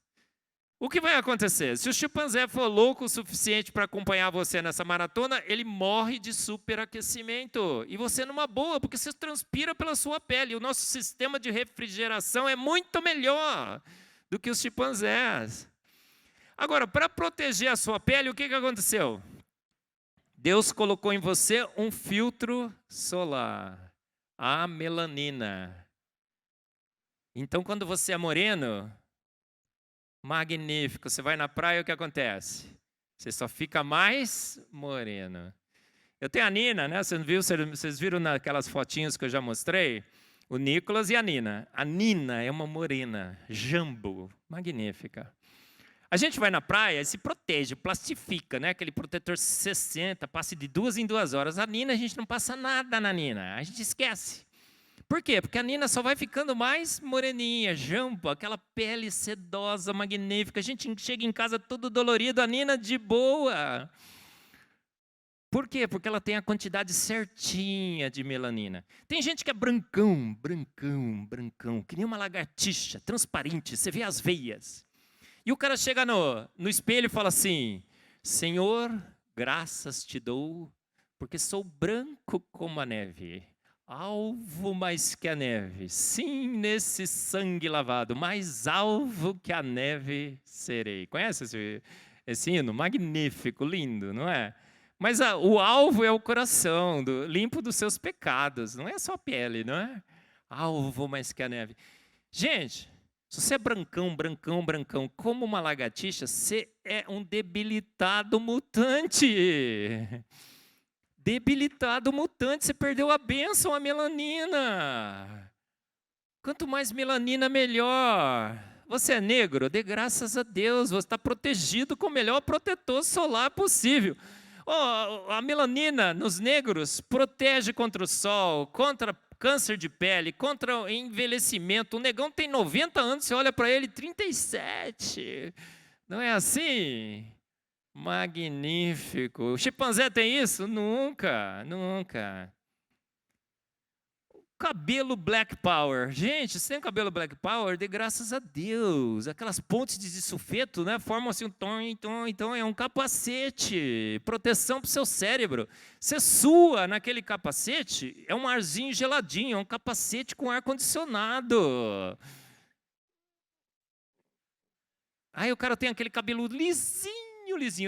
O que vai acontecer? Se o chimpanzé for louco o suficiente para acompanhar você nessa maratona, ele morre de superaquecimento. E você numa boa, porque você transpira pela sua pele. O nosso sistema de refrigeração é muito melhor do que os chimpanzés. Agora, para proteger a sua pele, o que aconteceu? Deus colocou em você um filtro solar, a melanina. Então, quando você é moreno... magnífico, você vai na praia, o que acontece? Você só fica mais moreno. Eu tenho a Nina, né? Vocês viram naquelas fotinhas que eu já mostrei? O Nicolas e a Nina. A Nina é uma morena, jambo, magnífica. A gente vai na praia e se protege, plastifica, né? Aquele protetor 60, passa de 2 em 2 horas. A Nina, a gente não passa nada na Nina, a gente esquece. Por quê? Porque a Nina só vai ficando mais moreninha, jambo, aquela pele sedosa, magnífica. A gente chega em casa todo dolorido, a Nina de boa. Por quê? Porque ela tem a quantidade certinha de melanina. Tem gente que é brancão, que nem uma lagartixa, transparente, você vê as veias. E o cara chega no espelho e fala assim, Senhor, graças te dou, porque sou branco como a neve. Alvo mais que a neve, sim, nesse sangue lavado, mais alvo que a neve serei. Conhece esse hino? Magnífico, lindo, não é? Mas o alvo é o coração, limpo dos seus pecados, não é só a pele, não é? Alvo mais que a neve. Gente, Se você é brancão, brancão, brancão, como uma lagartixa, você é um debilitado mutante. Debilitado mutante, você perdeu a bênção, a melanina. Quanto mais melanina, melhor. Você é negro? Dê graças a Deus, você está protegido com o melhor protetor solar possível. Oh, a melanina nos negros protege contra o sol, contra câncer de pele, contra o envelhecimento. O negão tem 90 anos, você olha para ele, 37. Não é assim? Magnífico. O chimpanzé tem isso? Nunca, nunca. Cabelo Black Power. Gente, sem cabelo Black Power, dê graças a Deus. Aquelas pontes de sulfeto, né, formam assim um tom, então é um capacete, proteção para o seu cérebro. Você sua naquele capacete, é um arzinho geladinho, é um capacete com ar-condicionado. Aí o cara tem aquele cabelo lisinho.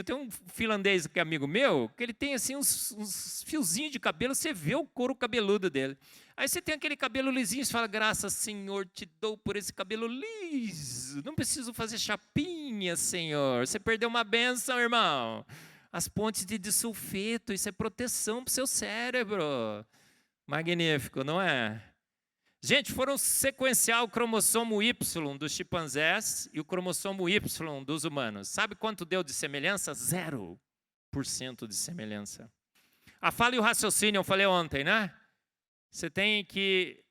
Tem um finlandês que é amigo meu, que ele tem assim uns fiozinhos de cabelo, você vê o couro cabeludo dele. Aí você tem aquele cabelo lisinho, você fala, graças, Senhor, te dou por esse cabelo liso. Não preciso fazer chapinha, Senhor. Você perdeu uma bênção, irmão. As pontes de disulfeto, isso é proteção para o seu cérebro. Magnífico, não é? Gente, foram sequenciar o cromossomo Y dos chimpanzés e o cromossomo Y dos humanos. Sabe quanto deu de semelhança? 0% de semelhança. A fala e o raciocínio, eu falei ontem, né? Você tem que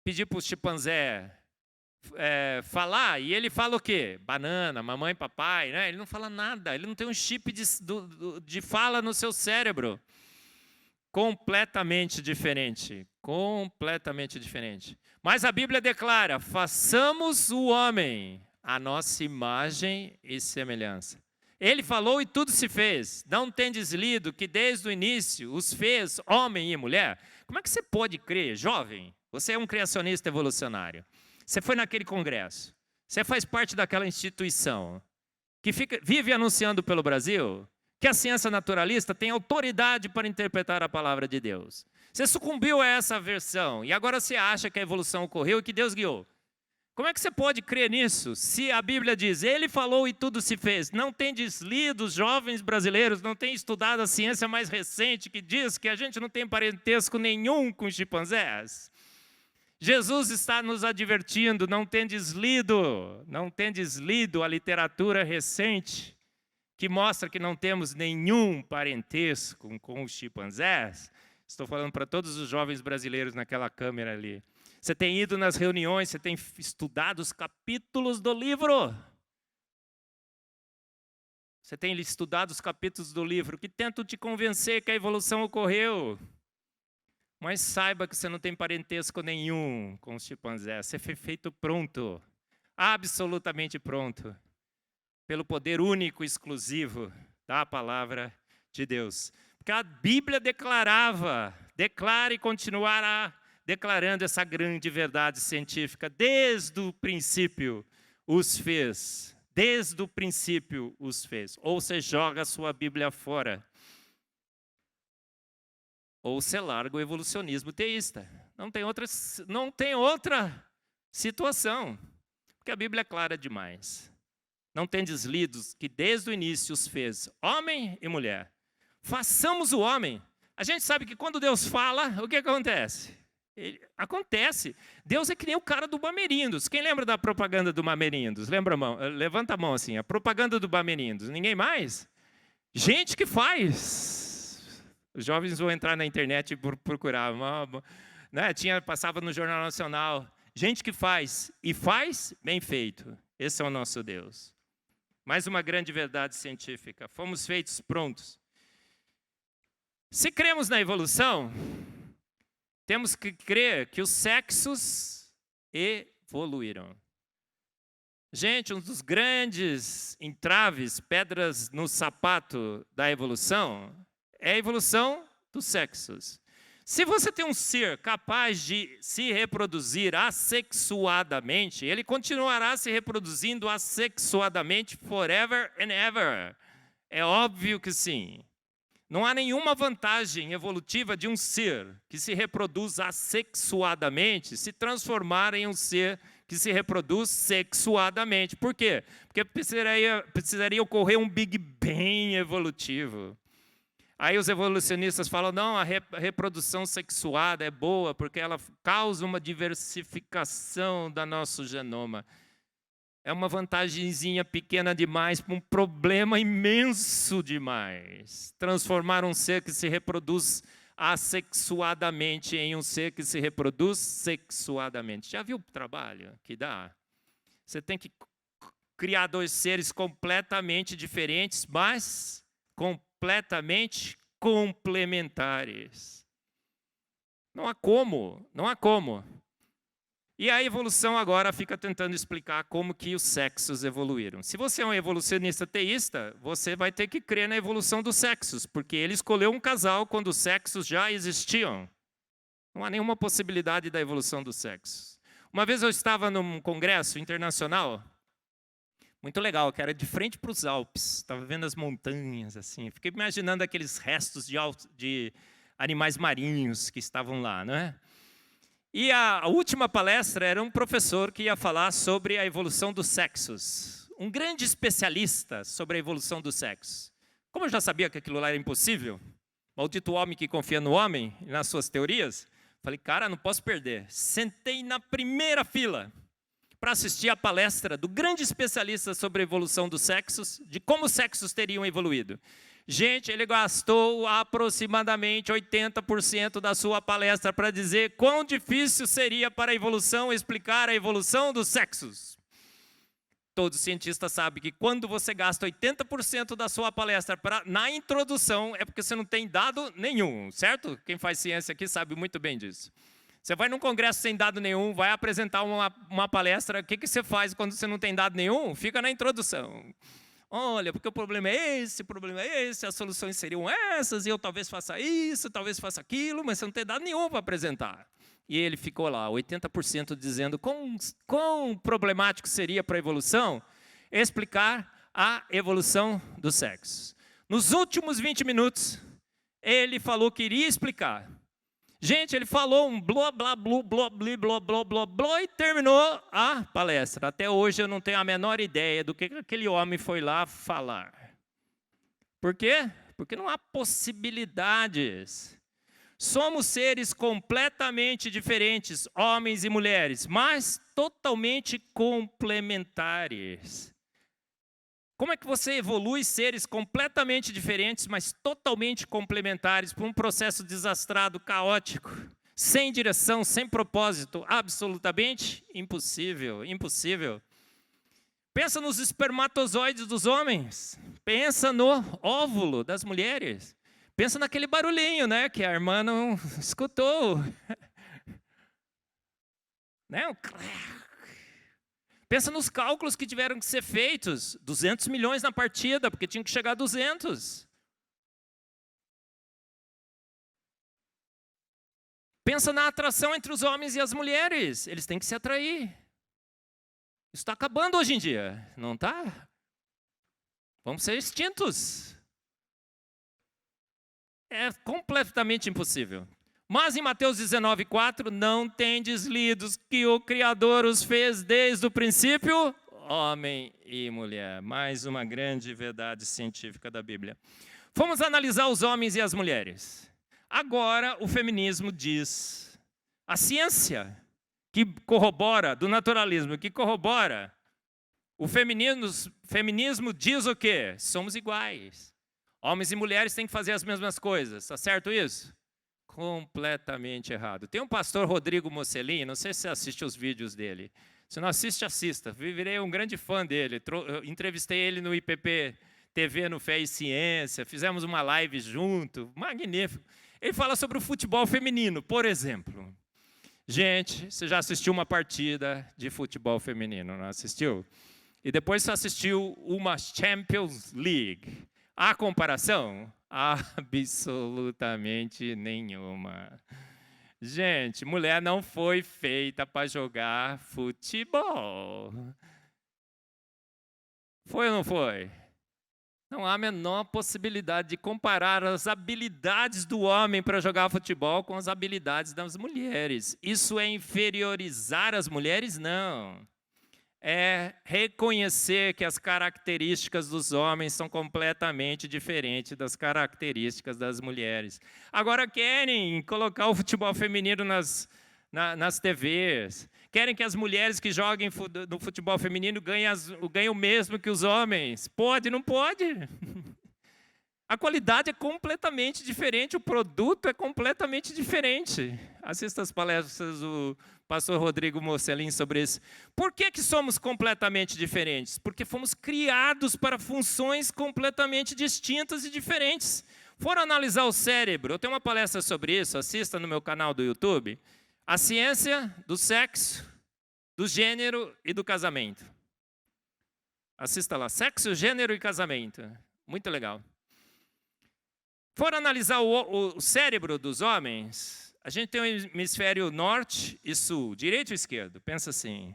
pedir para o chimpanzé falar, e ele fala o quê? Banana, mamãe, papai, né? Ele não fala nada, ele não tem um chip de fala no seu cérebro. Completamente diferente, completamente diferente. Mas a Bíblia declara, façamos o homem a nossa imagem e semelhança. Ele falou e tudo se fez. Não tendes lido que desde o início os fez homem e mulher? Como é que você pode crer, jovem? Você é um criacionista evolucionário. Você foi naquele congresso. Você faz parte daquela instituição que vive anunciando pelo Brasil que a ciência naturalista tem autoridade para interpretar a palavra de Deus. Você sucumbiu a essa versão e agora você acha que a evolução ocorreu e que Deus guiou. Como é que você pode crer nisso? Se a Bíblia diz, ele falou e tudo se fez. Não tem deslido, os jovens brasileiros não têm estudado a ciência mais recente que diz que a gente não tem parentesco nenhum com os chimpanzés. Jesus está nos advertindo, não tendes lido a literatura recente que mostra que não temos nenhum parentesco com os chimpanzés. Estou falando para todos os jovens brasileiros naquela câmera ali. Você tem ido nas reuniões, você tem estudado os capítulos do livro. Você tem estudado os capítulos do livro que tentam te convencer que a evolução ocorreu. Mas saiba que você não tem parentesco nenhum com os chimpanzés. Você foi feito pronto, absolutamente pronto, pelo poder único, exclusivo da palavra de Deus. Porque a Bíblia declara e continuará declarando essa grande verdade científica. Desde o princípio os fez. Desde o princípio os fez. Ou você joga a sua Bíblia fora, ou você larga o evolucionismo teísta. Não tem outra situação. Porque a Bíblia é clara demais. Não tendes lidos que desde o início os fez homem e mulher. Façamos o homem. A gente sabe que quando Deus fala, o que acontece? Acontece. Deus é que nem o cara do Bamerindos. Quem lembra da propaganda do Bamerindos? Lembra a mão? Levanta a mão assim. A propaganda do Bamerindos. Ninguém mais? Gente que faz. Os jovens vão entrar na internet e procurar. Né? Passava no Jornal Nacional. Gente que faz. E faz bem feito. Esse é o nosso Deus. Mais uma grande verdade científica. Fomos feitos prontos. Se cremos na evolução, temos que crer que os sexos evoluíram. Gente, um dos grandes entraves, pedras no sapato da evolução, é a evolução dos sexos. Se você tem um ser capaz de se reproduzir assexuadamente, ele continuará se reproduzindo assexuadamente forever and ever. É óbvio que sim. Não há nenhuma vantagem evolutiva de um ser que se reproduz assexuadamente se transformar em um ser que se reproduz sexuadamente. Por quê? Porque precisaria ocorrer um Big Bang evolutivo. Aí os evolucionistas falam, não, a reprodução sexuada é boa porque ela causa uma diversificação do nosso genoma. É uma vantagenzinha pequena demais para um problema imenso demais. Transformar um ser que se reproduz assexuadamente em um ser que se reproduz sexuadamente. Já viu o trabalho que dá? Você tem que criar dois seres completamente diferentes, mas completamente complementares. Não há como, não há como. E a evolução agora fica tentando explicar como que os sexos evoluíram. Se você é um evolucionista teísta, você vai ter que crer na evolução dos sexos, porque ele escolheu um casal quando os sexos já existiam. Não há nenhuma possibilidade da evolução dos sexos. Uma vez eu estava num congresso internacional, muito legal, que era de frente para os Alpes. Estava vendo as montanhas, assim. Fiquei imaginando aqueles restos de animais marinhos que estavam lá, não é? E a última palestra era um professor que ia falar sobre a evolução dos sexos. Um grande especialista sobre a evolução dos sexos. Como eu já sabia que aquilo lá era impossível, maldito homem que confia no homem e nas suas teorias, falei, cara, não posso perder. Sentei na primeira fila para assistir a palestra do grande especialista sobre a evolução dos sexos, de como os sexos teriam evoluído. Gente, ele gastou aproximadamente 80% da sua palestra para dizer quão difícil seria para a evolução explicar a evolução dos sexos. Todo cientista sabe que quando você gasta 80% da sua palestra na introdução, é porque você não tem dado nenhum, certo? Quem faz ciência aqui sabe muito bem disso. Você vai num congresso sem dado nenhum, vai apresentar uma palestra, o que você faz quando você não tem dado nenhum? Fica na introdução. Olha, porque o problema é esse, as soluções seriam essas, e eu talvez faça isso, talvez faça aquilo, mas você não tem dado nenhum para apresentar. E ele ficou lá, 80% dizendo quão problemático seria para a evolução explicar a evolução dos sexos. Nos últimos 20 minutos, ele falou que iria explicar. Gente, ele falou um blá, blá, blá, blá, blá, blá, blá, blá, blá, e terminou a palestra. Até hoje eu não tenho a menor ideia do que aquele homem foi lá falar. Por quê? Porque não há possibilidades. Somos seres completamente diferentes, homens e mulheres, mas totalmente complementares. Como é que você evolui seres completamente diferentes, mas totalmente complementares para um processo desastrado, caótico, sem direção, sem propósito? Absolutamente impossível, impossível. Pensa nos espermatozoides dos homens. Pensa no óvulo das mulheres. Pensa naquele barulhinho, né, que a irmã não escutou. Né? Pensa nos cálculos que tiveram que ser feitos. 200 milhões na partida, porque tinha que chegar a 200. Pensa na atração entre os homens e as mulheres. Eles têm que se atrair. Isso está acabando hoje em dia, não está? Vamos ser extintos. É completamente impossível. Mas em Mateus 19:4, não tendes lidos que o Criador os fez desde o princípio, homem e mulher. Mais uma grande verdade científica da Bíblia. Vamos analisar os homens e as mulheres. Agora o feminismo diz, a ciência que corrobora, do naturalismo, que corrobora, o feminismo diz o quê? Somos iguais. Homens e mulheres têm que fazer as mesmas coisas, está certo isso? Completamente errado. Tem um pastor, Rodrigo Mocelin, não sei se você assiste os vídeos dele. Se não assiste, assista. Virei um grande fã dele. Entrevistei ele no IPP TV, no Fé e Ciência. Fizemos uma live junto. Magnífico. Ele fala sobre o futebol feminino, por exemplo. Gente, você já assistiu uma partida de futebol feminino, não assistiu? E depois você assistiu uma Champions League. Há comparação? Absolutamente nenhuma. Gente, mulher não foi feita para jogar futebol. Foi ou não foi? Não há a menor possibilidade de comparar as habilidades do homem para jogar futebol com as habilidades das mulheres. Isso é inferiorizar as mulheres? Não. É reconhecer que as características dos homens são completamente diferentes das características das mulheres. Agora querem colocar o futebol feminino nas TVs. Querem que as mulheres que joguem no futebol feminino ganhem o mesmo que os homens. Pode? Não pode. A qualidade é completamente diferente, o produto é completamente diferente. Assista as palestras do pastor Rodrigo Mocelin sobre isso. Por que somos completamente diferentes? Porque fomos criados para funções completamente distintas e diferentes. Foram analisar o cérebro, eu tenho uma palestra sobre isso, assista no meu canal do YouTube. A ciência do sexo, do gênero e do casamento. Assista lá, sexo, gênero e casamento. Muito legal. Foram analisar o cérebro dos homens, a gente tem um hemisfério norte e sul, direito e esquerdo. Pensa assim.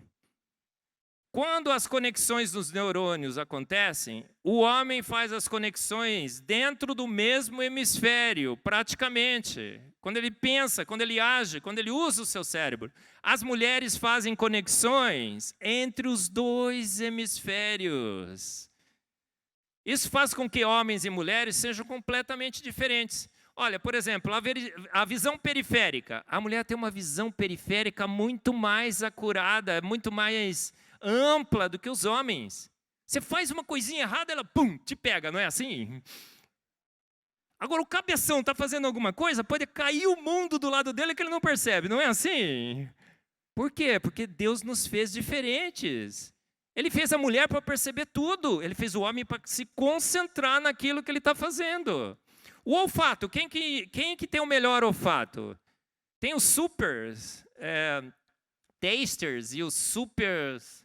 Quando as conexões dos neurônios acontecem, o homem faz as conexões dentro do mesmo hemisfério, praticamente. Quando ele pensa, quando ele age, quando ele usa o seu cérebro. As mulheres fazem conexões entre os dois hemisférios. Isso faz com que homens e mulheres sejam completamente diferentes. Olha, por exemplo, a visão periférica. A mulher tem uma visão periférica muito mais acurada, muito mais ampla do que os homens. Você faz uma coisinha errada, ela pum, te pega, não é assim? Agora o cabeção está fazendo alguma coisa, pode cair o mundo do lado dele que ele não percebe, não é assim? Por quê? Porque Deus nos fez diferentes. Ele fez a mulher para perceber tudo, ele fez o homem para se concentrar naquilo que ele está fazendo. O olfato, quem que tem o melhor olfato? Tem os supers, tasters e os supers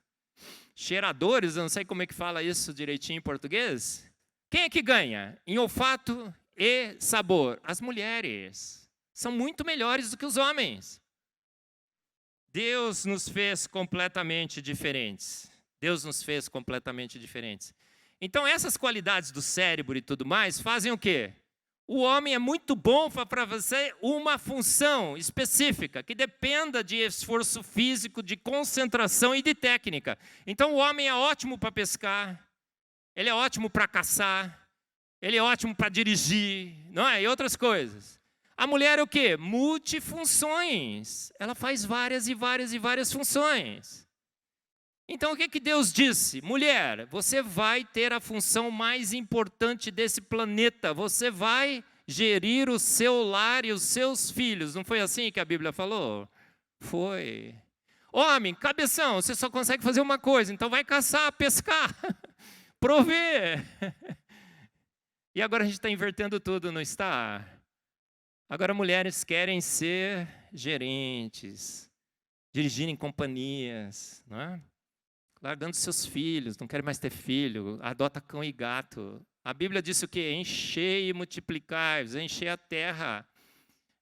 cheiradores, eu não sei como é que fala isso direitinho em português. Quem é que ganha em olfato e sabor? As mulheres. São muito melhores do que os homens. Deus nos fez completamente diferentes. Deus nos fez completamente diferentes. Então, essas qualidades do cérebro e tudo mais fazem o quê? O homem é muito bom para fazer uma função específica, que dependa de esforço físico, de concentração e de técnica. Então, o homem é ótimo para pescar, ele é ótimo para caçar, ele é ótimo para dirigir, não é? E outras coisas. A mulher é o quê? Multifunções. Ela faz várias e várias e várias funções. Então, o que Deus disse? Mulher, você vai ter a função mais importante desse planeta. Você vai gerir o seu lar e os seus filhos. Não foi assim que a Bíblia falou? Foi. Homem, cabeção, você só consegue fazer uma coisa. Então, vai caçar, pescar, prover. E agora a gente está invertendo tudo, não está? Agora, mulheres querem ser gerentes, dirigirem companhias, não é? Largando seus filhos, não querem mais ter filho, adota cão e gato. A Bíblia diz o quê? Enchei e multiplicai-vos, enchei a terra.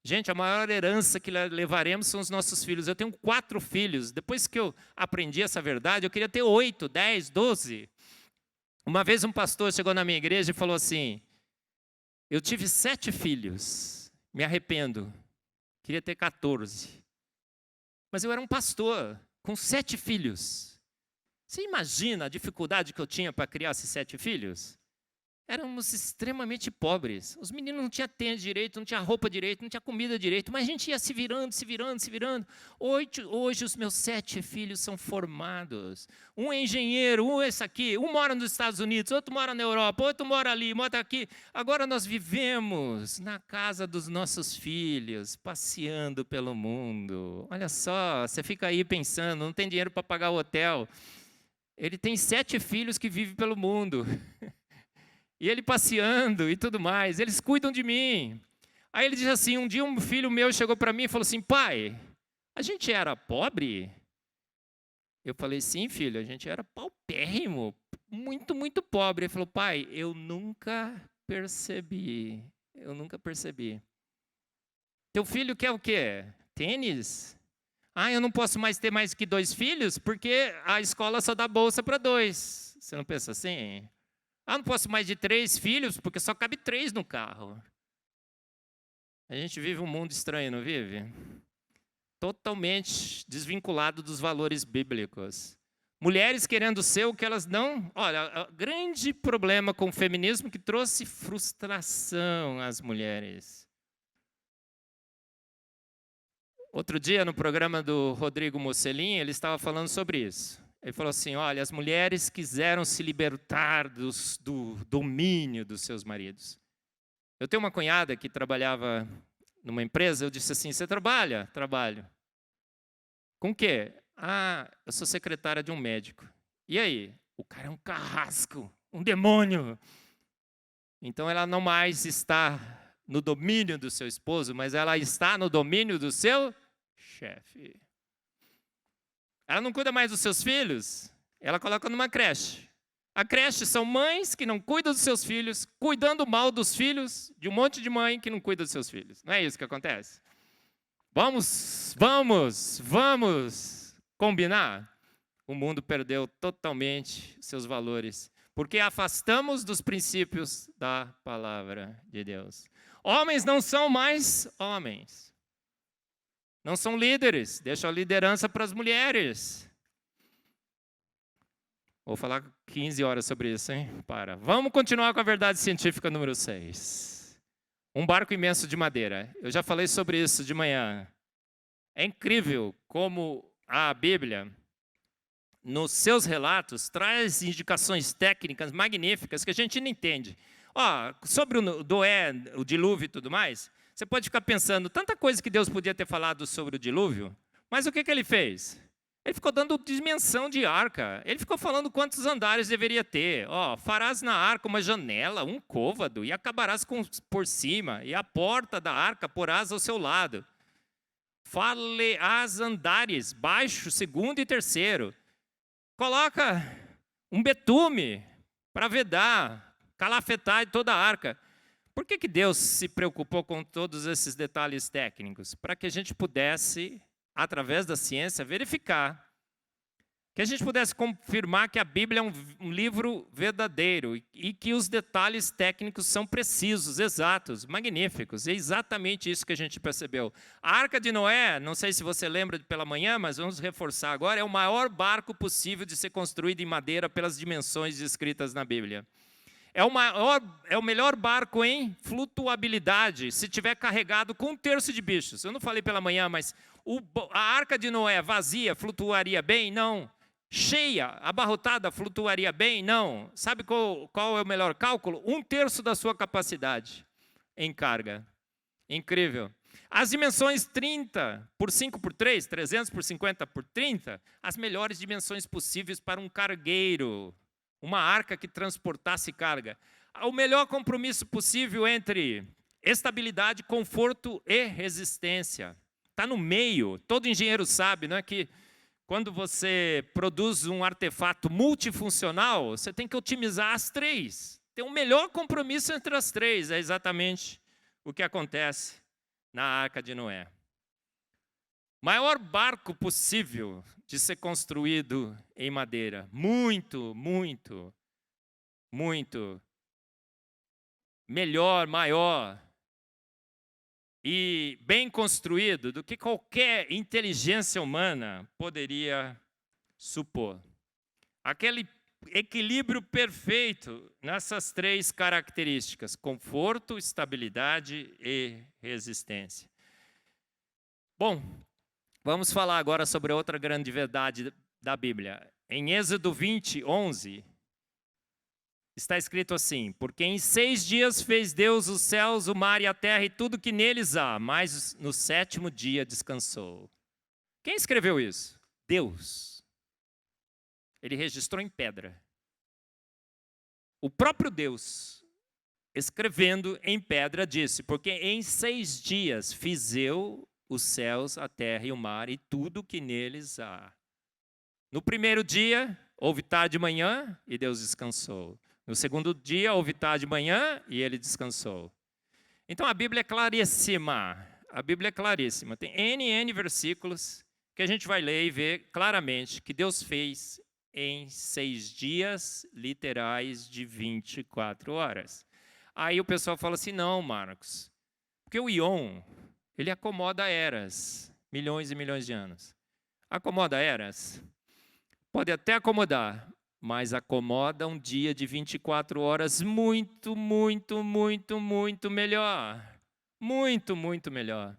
Gente, a maior herança que levaremos são os nossos filhos. Eu tenho 4 filhos. Depois que eu aprendi essa verdade, eu queria ter 8, 10, 12. Uma vez um pastor chegou na minha igreja e falou assim, eu tive 7 filhos, me arrependo, queria ter 14. Mas eu era um pastor com 7 filhos. Você imagina a dificuldade que eu tinha para criar esses 7 filhos? Éramos extremamente pobres. Os meninos não tinham tênis direito, não tinham roupa direito, não tinha comida direito, mas a gente ia se virando, se virando, se virando. Hoje os meus 7 filhos são formados. Um é engenheiro, um é esse aqui, um mora nos Estados Unidos, outro mora na Europa, outro mora ali, outro aqui. Agora nós vivemos na casa dos nossos filhos, passeando pelo mundo. Olha só, você fica aí pensando, não tem dinheiro para pagar o hotel. Ele tem 7 filhos que vivem pelo mundo. E ele passeando e tudo mais. Eles cuidam de mim. Aí ele diz assim, um dia um filho meu chegou para mim e falou assim, pai, a gente era pobre? Eu falei, sim, filho, a gente era paupérrimo. Muito, muito pobre. Ele falou, pai, eu nunca percebi. Eu nunca percebi. Teu filho quer o quê? Tênis? Ah, eu não posso mais ter mais que 2 filhos porque a escola só dá bolsa para 2. Você não pensa assim? Ah, não posso mais de 3 filhos, porque só cabe 3 no carro. A gente vive um mundo estranho, não vive? Totalmente desvinculado dos valores bíblicos. Mulheres querendo ser o que elas não... Olha, o grande problema com o feminismo que trouxe frustração às mulheres. Outro dia, no programa do Rodrigo Mocelin, ele estava falando sobre isso. Ele falou assim, olha, as mulheres quiseram se libertar do domínio dos seus maridos. Eu tenho uma cunhada que trabalhava numa empresa, eu disse assim, você trabalha? Trabalho. Com o quê? Ah, eu sou secretária de um médico. E aí? O cara é um carrasco, um demônio. Então ela não mais está no domínio do seu esposo, mas ela está no domínio do seu chefe. Ela não cuida mais dos seus filhos, ela coloca numa creche. A creche são mães que não cuidam dos seus filhos, cuidando mal dos filhos de um monte de mãe que não cuida dos seus filhos. Não é isso que acontece? Vamos combinar? O mundo perdeu totalmente seus valores, porque afastamos dos princípios da palavra de Deus. Homens não são mais homens. Não são líderes, deixa a liderança para as mulheres. Vou falar 15 horas sobre isso, hein? Vamos continuar com a verdade científica número 6. Um barco imenso de madeira. Eu já falei sobre isso de manhã. É incrível como a Bíblia, nos seus relatos, traz indicações técnicas magníficas que a gente não entende. Sobre o Noé, o dilúvio e tudo mais, você pode ficar pensando, tanta coisa que Deus podia ter falado sobre o dilúvio, mas o que ele fez? Ele ficou dando dimensão de arca. Ele ficou falando quantos andares deveria ter. Farás na arca uma janela, um côvado, e acabarás por cima, e a porta da arca porás ao seu lado. Faleás andares, baixo, segundo e terceiro. Coloca um betume para vedar, calafetar toda a arca. Por que Deus se preocupou com todos esses detalhes técnicos? Para que a gente pudesse, através da ciência, verificar. Que a gente pudesse confirmar que a Bíblia é um livro verdadeiro e que os detalhes técnicos são precisos, exatos, magníficos. É exatamente isso que a gente percebeu. A Arca de Noé, não sei se você lembra pela manhã, mas vamos reforçar agora, é o maior barco possível de ser construído em madeira pelas dimensões descritas na Bíblia. É o melhor barco em flutuabilidade, se tiver carregado com 1/3 de bichos. Eu não falei pela manhã, mas a Arca de Noé vazia flutuaria bem? Não. Cheia, abarrotada, flutuaria bem? Não. Sabe qual é o melhor cálculo? 1/3 da sua capacidade em carga. Incrível. As dimensões 30 por 5 por 3, 300 por 50 por 30, as melhores dimensões possíveis para um cargueiro. Uma arca que transportasse carga. O melhor compromisso possível entre estabilidade, conforto e resistência. Está no meio. Todo engenheiro sabe, não é que quando você produz um artefato multifuncional, você tem que otimizar as 3. Tem um melhor compromisso entre as 3. É exatamente o que acontece na Arca de Noé. Maior barco possível de ser construído em madeira. Muito, muito, muito melhor, maior e bem construído do que qualquer inteligência humana poderia supor. Aquele equilíbrio perfeito nessas 3 características: conforto, estabilidade e resistência. Bom, vamos falar agora sobre outra grande verdade da Bíblia. Em Êxodo 20, 11, está escrito assim: porque em 6 dias fez Deus os céus, o mar e a terra e tudo que neles há, mas no 7º dia descansou. Quem escreveu isso? Deus. Ele registrou em pedra. O próprio Deus, escrevendo em pedra, disse: porque em 6 dias fiz eu os céus, a terra e o mar e tudo que neles há. No primeiro dia, houve tarde e manhã e Deus descansou. No segundo dia, houve tarde e manhã e ele descansou. Então a Bíblia é claríssima. A Bíblia é claríssima. Tem N versículos que a gente vai ler e ver claramente que Deus fez em 6 dias literais de 24 horas. Aí o pessoal fala assim, não, Marcos, porque o Ion, ele acomoda eras, milhões e milhões de anos. Acomoda eras? Pode até acomodar, mas acomoda um dia de 24 horas muito, muito, muito, muito melhor. Muito, muito melhor.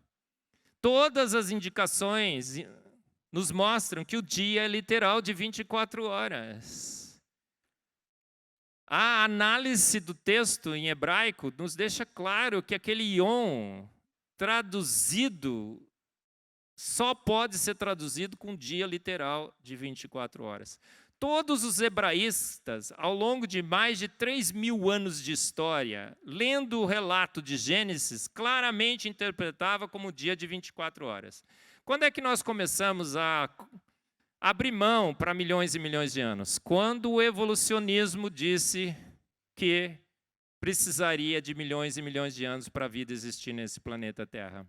Todas as indicações nos mostram que o dia é literal de 24 horas. A análise do texto em hebraico nos deixa claro que aquele Yom traduzido só pode ser traduzido com dia literal de 24 horas. Todos os hebraístas, ao longo de mais de 3.000 anos de história, lendo o relato de Gênesis, claramente interpretava como dia de 24 horas. Quando é que nós começamos a abrir mão para milhões e milhões de anos? Quando o evolucionismo disse que precisaria de milhões e milhões de anos para a vida existir nesse planeta Terra.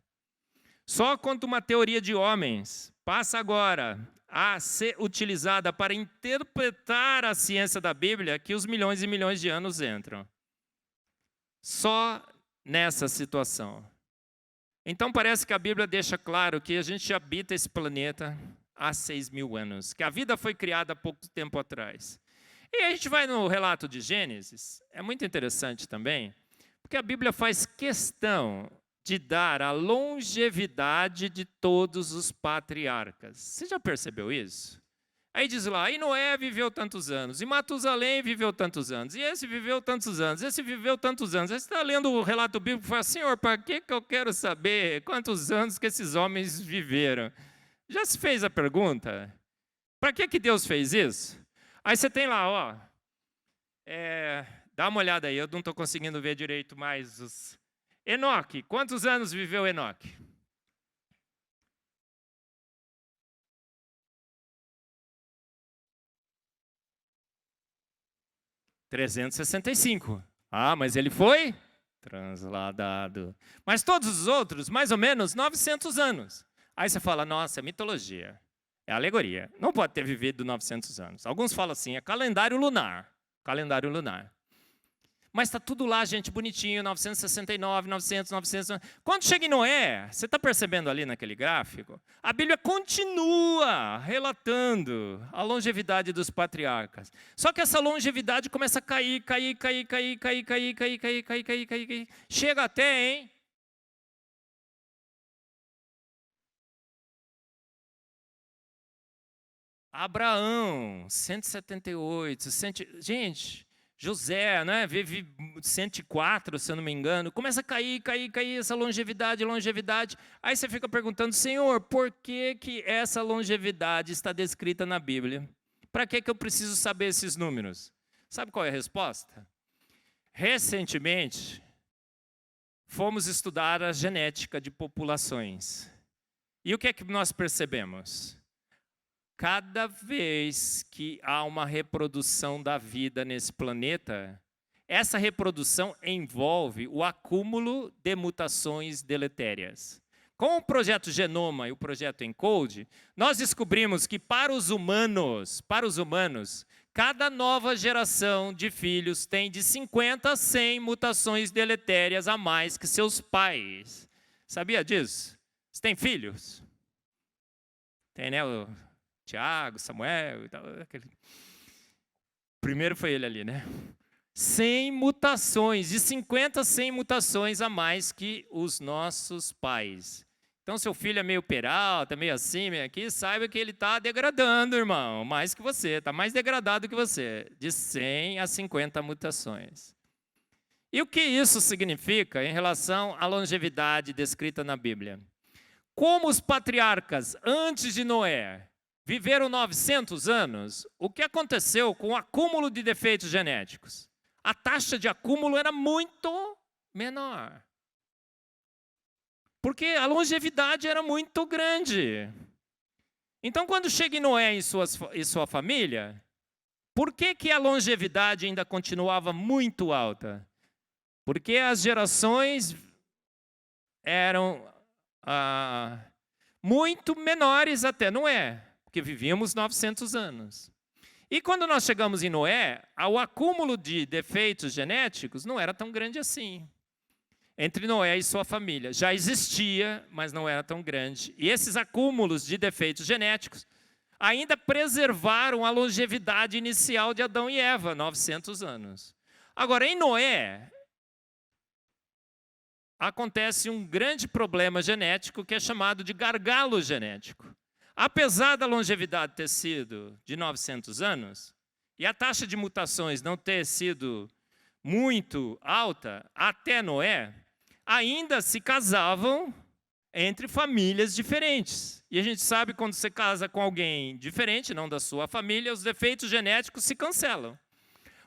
Só quando uma teoria de homens passa agora a ser utilizada para interpretar a ciência da Bíblia que os milhões e milhões de anos entram. Só nessa situação. Então parece que a Bíblia deixa claro que a gente habita esse planeta há 6.000 anos, que a vida foi criada há pouco tempo atrás. E a gente vai no relato de Gênesis, é muito interessante também, porque a Bíblia faz questão de dar a longevidade de todos os patriarcas. Você já percebeu isso? Aí diz lá, e Noé viveu tantos anos, e Matusalém viveu tantos anos, e esse viveu tantos anos, esse viveu tantos anos. Aí você está lendo o relato bíblico e fala, Senhor, para que eu quero saber quantos anos que esses homens viveram? Já se fez a pergunta? Para que Deus fez isso? Aí você tem lá, ó, dá uma olhada aí, eu não estou conseguindo ver direito mais os... Enoque, quantos anos viveu Enoque? (365). Ah, mas ele foi transladado. Mas todos os outros, mais ou menos 900 anos. Aí você fala, nossa, é mitologia, é alegoria. Não pode ter vivido 900 anos. Alguns falam assim, é calendário lunar. Calendário lunar. Mas está tudo lá, gente, bonitinho, 969, 900, 900. Quando chega em Noé, você está percebendo ali naquele gráfico? A Bíblia continua relatando a longevidade dos patriarcas. Só que essa longevidade começa a cair. Chega até, hein? Abraão, 178. Gente... José, né, vive 104, se eu não me engano, começa a cair essa longevidade. Aí você fica perguntando, Senhor, por que essa longevidade está descrita na Bíblia? Para que eu preciso saber esses números? Sabe qual é a resposta? Recentemente, fomos estudar a genética de populações. E o que é que nós percebemos? Cada vez que há uma reprodução da vida nesse planeta, essa reprodução envolve o acúmulo de mutações deletérias. Com o projeto Genoma e o projeto ENCODE, nós descobrimos que para os humanos, cada nova geração de filhos tem de 50 a 100 mutações deletérias a mais que seus pais. Sabia disso? Você tem filhos? Tem, né? Tiago, Samuel e tal. Primeiro foi ele ali, né? 100 mutações, de 50 a 100 mutações a mais que os nossos pais. Então, seu filho é meio peralta, meio assim, meio aqui, saiba que ele está degradando, irmão, mais que você, está mais degradado que você, de 100 a 50 mutações. E o que isso significa em relação à longevidade descrita na Bíblia? Como os patriarcas antes de Noé viveram 900 anos, o que aconteceu com o acúmulo de defeitos genéticos? A taxa de acúmulo era muito menor. Porque a longevidade era muito grande. Então, quando chega em Noé e sua família, por que a longevidade ainda continuava muito alta? Porque as gerações eram muito menores até Noé, porque vivíamos 900 anos. E quando nós chegamos em Noé, o acúmulo de defeitos genéticos não era tão grande assim. Entre Noé e sua família. Já existia, mas não era tão grande. E esses acúmulos de defeitos genéticos ainda preservaram a longevidade inicial de Adão e Eva, 900 anos. Agora, em Noé, acontece um grande problema genético que é chamado de gargalo genético. Apesar da longevidade ter sido de 900 anos, e a taxa de mutações não ter sido muito alta até Noé, ainda se casavam entre famílias diferentes. E a gente sabe que quando você casa com alguém diferente, não da sua família, os defeitos genéticos se cancelam.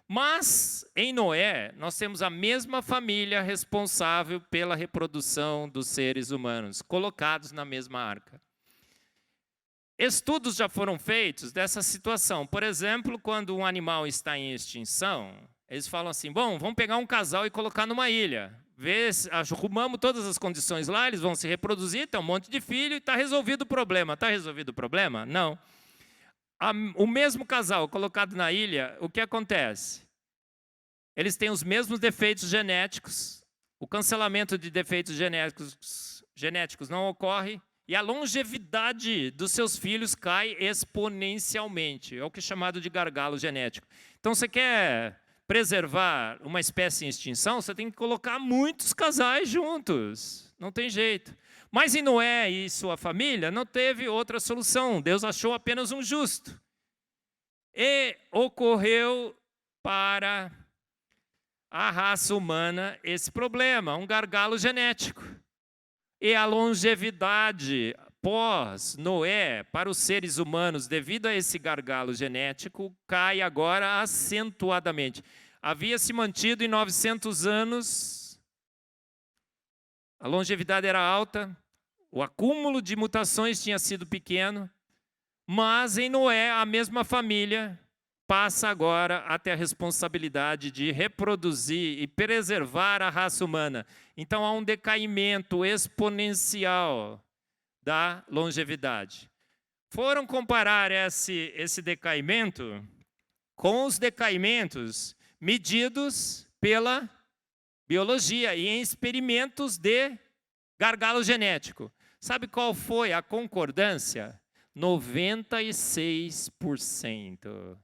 Mas, em Noé, nós temos a mesma família responsável pela reprodução dos seres humanos, colocados na mesma arca. Estudos já foram feitos dessa situação. Por exemplo, quando um animal está em extinção, eles falam assim, bom, vamos pegar um casal e colocar numa ilha. Arrumamos todas as condições lá, eles vão se reproduzir, tem um monte de filho e está resolvido o problema. Está resolvido o problema? Não. O mesmo casal colocado na ilha, o que acontece? Eles têm os mesmos defeitos genéticos, o cancelamento de defeitos genéticos não ocorre e a longevidade dos seus filhos cai exponencialmente. É o que é chamado de gargalo genético. Então, você quer preservar uma espécie em extinção, você tem que colocar muitos casais juntos. Não tem jeito. Mas em Noé e sua família não teve outra solução. Deus achou apenas um justo. E ocorreu para a raça humana esse problema, um gargalo genético. E a longevidade pós-Noé para os seres humanos, devido a esse gargalo genético, cai agora acentuadamente. Havia se mantido em 900 anos, a longevidade era alta, o acúmulo de mutações tinha sido pequeno, mas em Noé a mesma família passa agora a ter a responsabilidade de reproduzir e preservar a raça humana. Então há um decaimento exponencial da longevidade. Foram comparar esse decaimento com os decaimentos medidos pela biologia e em experimentos de gargalo genético. Sabe qual foi a concordância? 96%.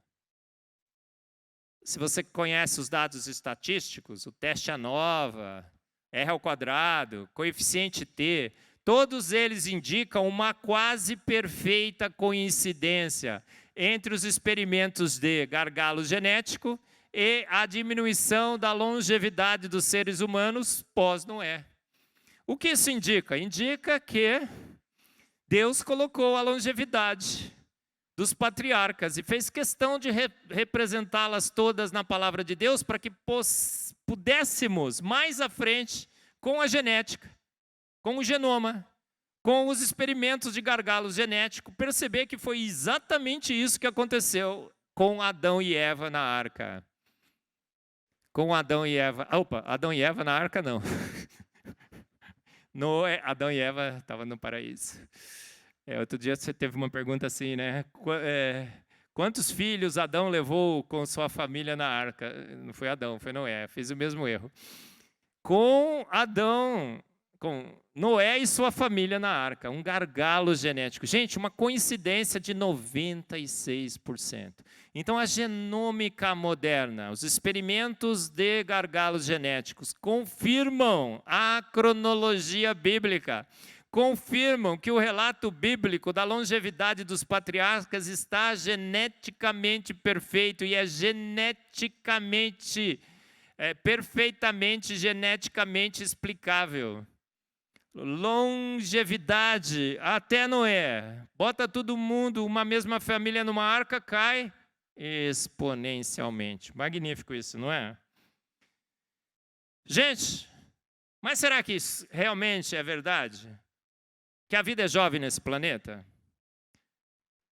Se você conhece os dados estatísticos, o teste ANOVA, R², coeficiente T, todos eles indicam uma quase perfeita coincidência entre os experimentos de gargalo genético e a diminuição da longevidade dos seres humanos pós-Noé. O que isso indica? Indica que Deus colocou a longevidade dos patriarcas e fez questão de representá-las todas na palavra de Deus para que pudéssemos, mais à frente, com a genética, com o genoma, com os experimentos de gargalo genético, perceber que foi exatamente isso que aconteceu com Adão e Eva na arca. Com Adão e Eva... Opa, Adão e Eva na arca não. Noé, Adão e Eva estavam no paraíso. Outro dia você teve uma pergunta assim, né? Quantos filhos Adão levou com sua família na arca? Não foi Adão, foi Noé. Fez o mesmo erro. Com Noé e sua família na arca. Um gargalo genético. Gente, uma coincidência de 96%. Então, a genômica moderna, os experimentos de gargalos genéticos confirmam a cronologia bíblica. Confirmam que o relato bíblico da longevidade dos patriarcas está geneticamente perfeito e é perfeitamente geneticamente explicável. Longevidade até Noé. Bota todo mundo, uma mesma família numa arca, cai exponencialmente. Magnífico isso, não é? Gente, mas será que isso realmente é verdade? Que a vida é jovem nesse planeta?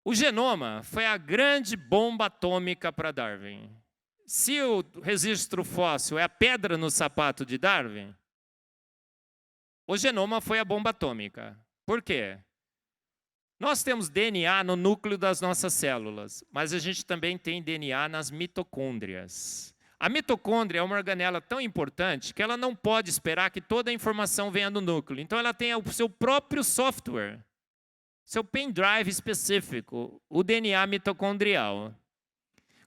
O genoma foi a grande bomba atômica para Darwin. Se o registro fóssil é a pedra no sapato de Darwin, o genoma foi a bomba atômica. Por quê? Nós temos DNA no núcleo das nossas células, mas a gente também tem DNA nas mitocôndrias. A mitocôndria é uma organela tão importante que ela não pode esperar que toda a informação venha do núcleo. Então ela tem o seu próprio software, seu pendrive específico, o DNA mitocondrial.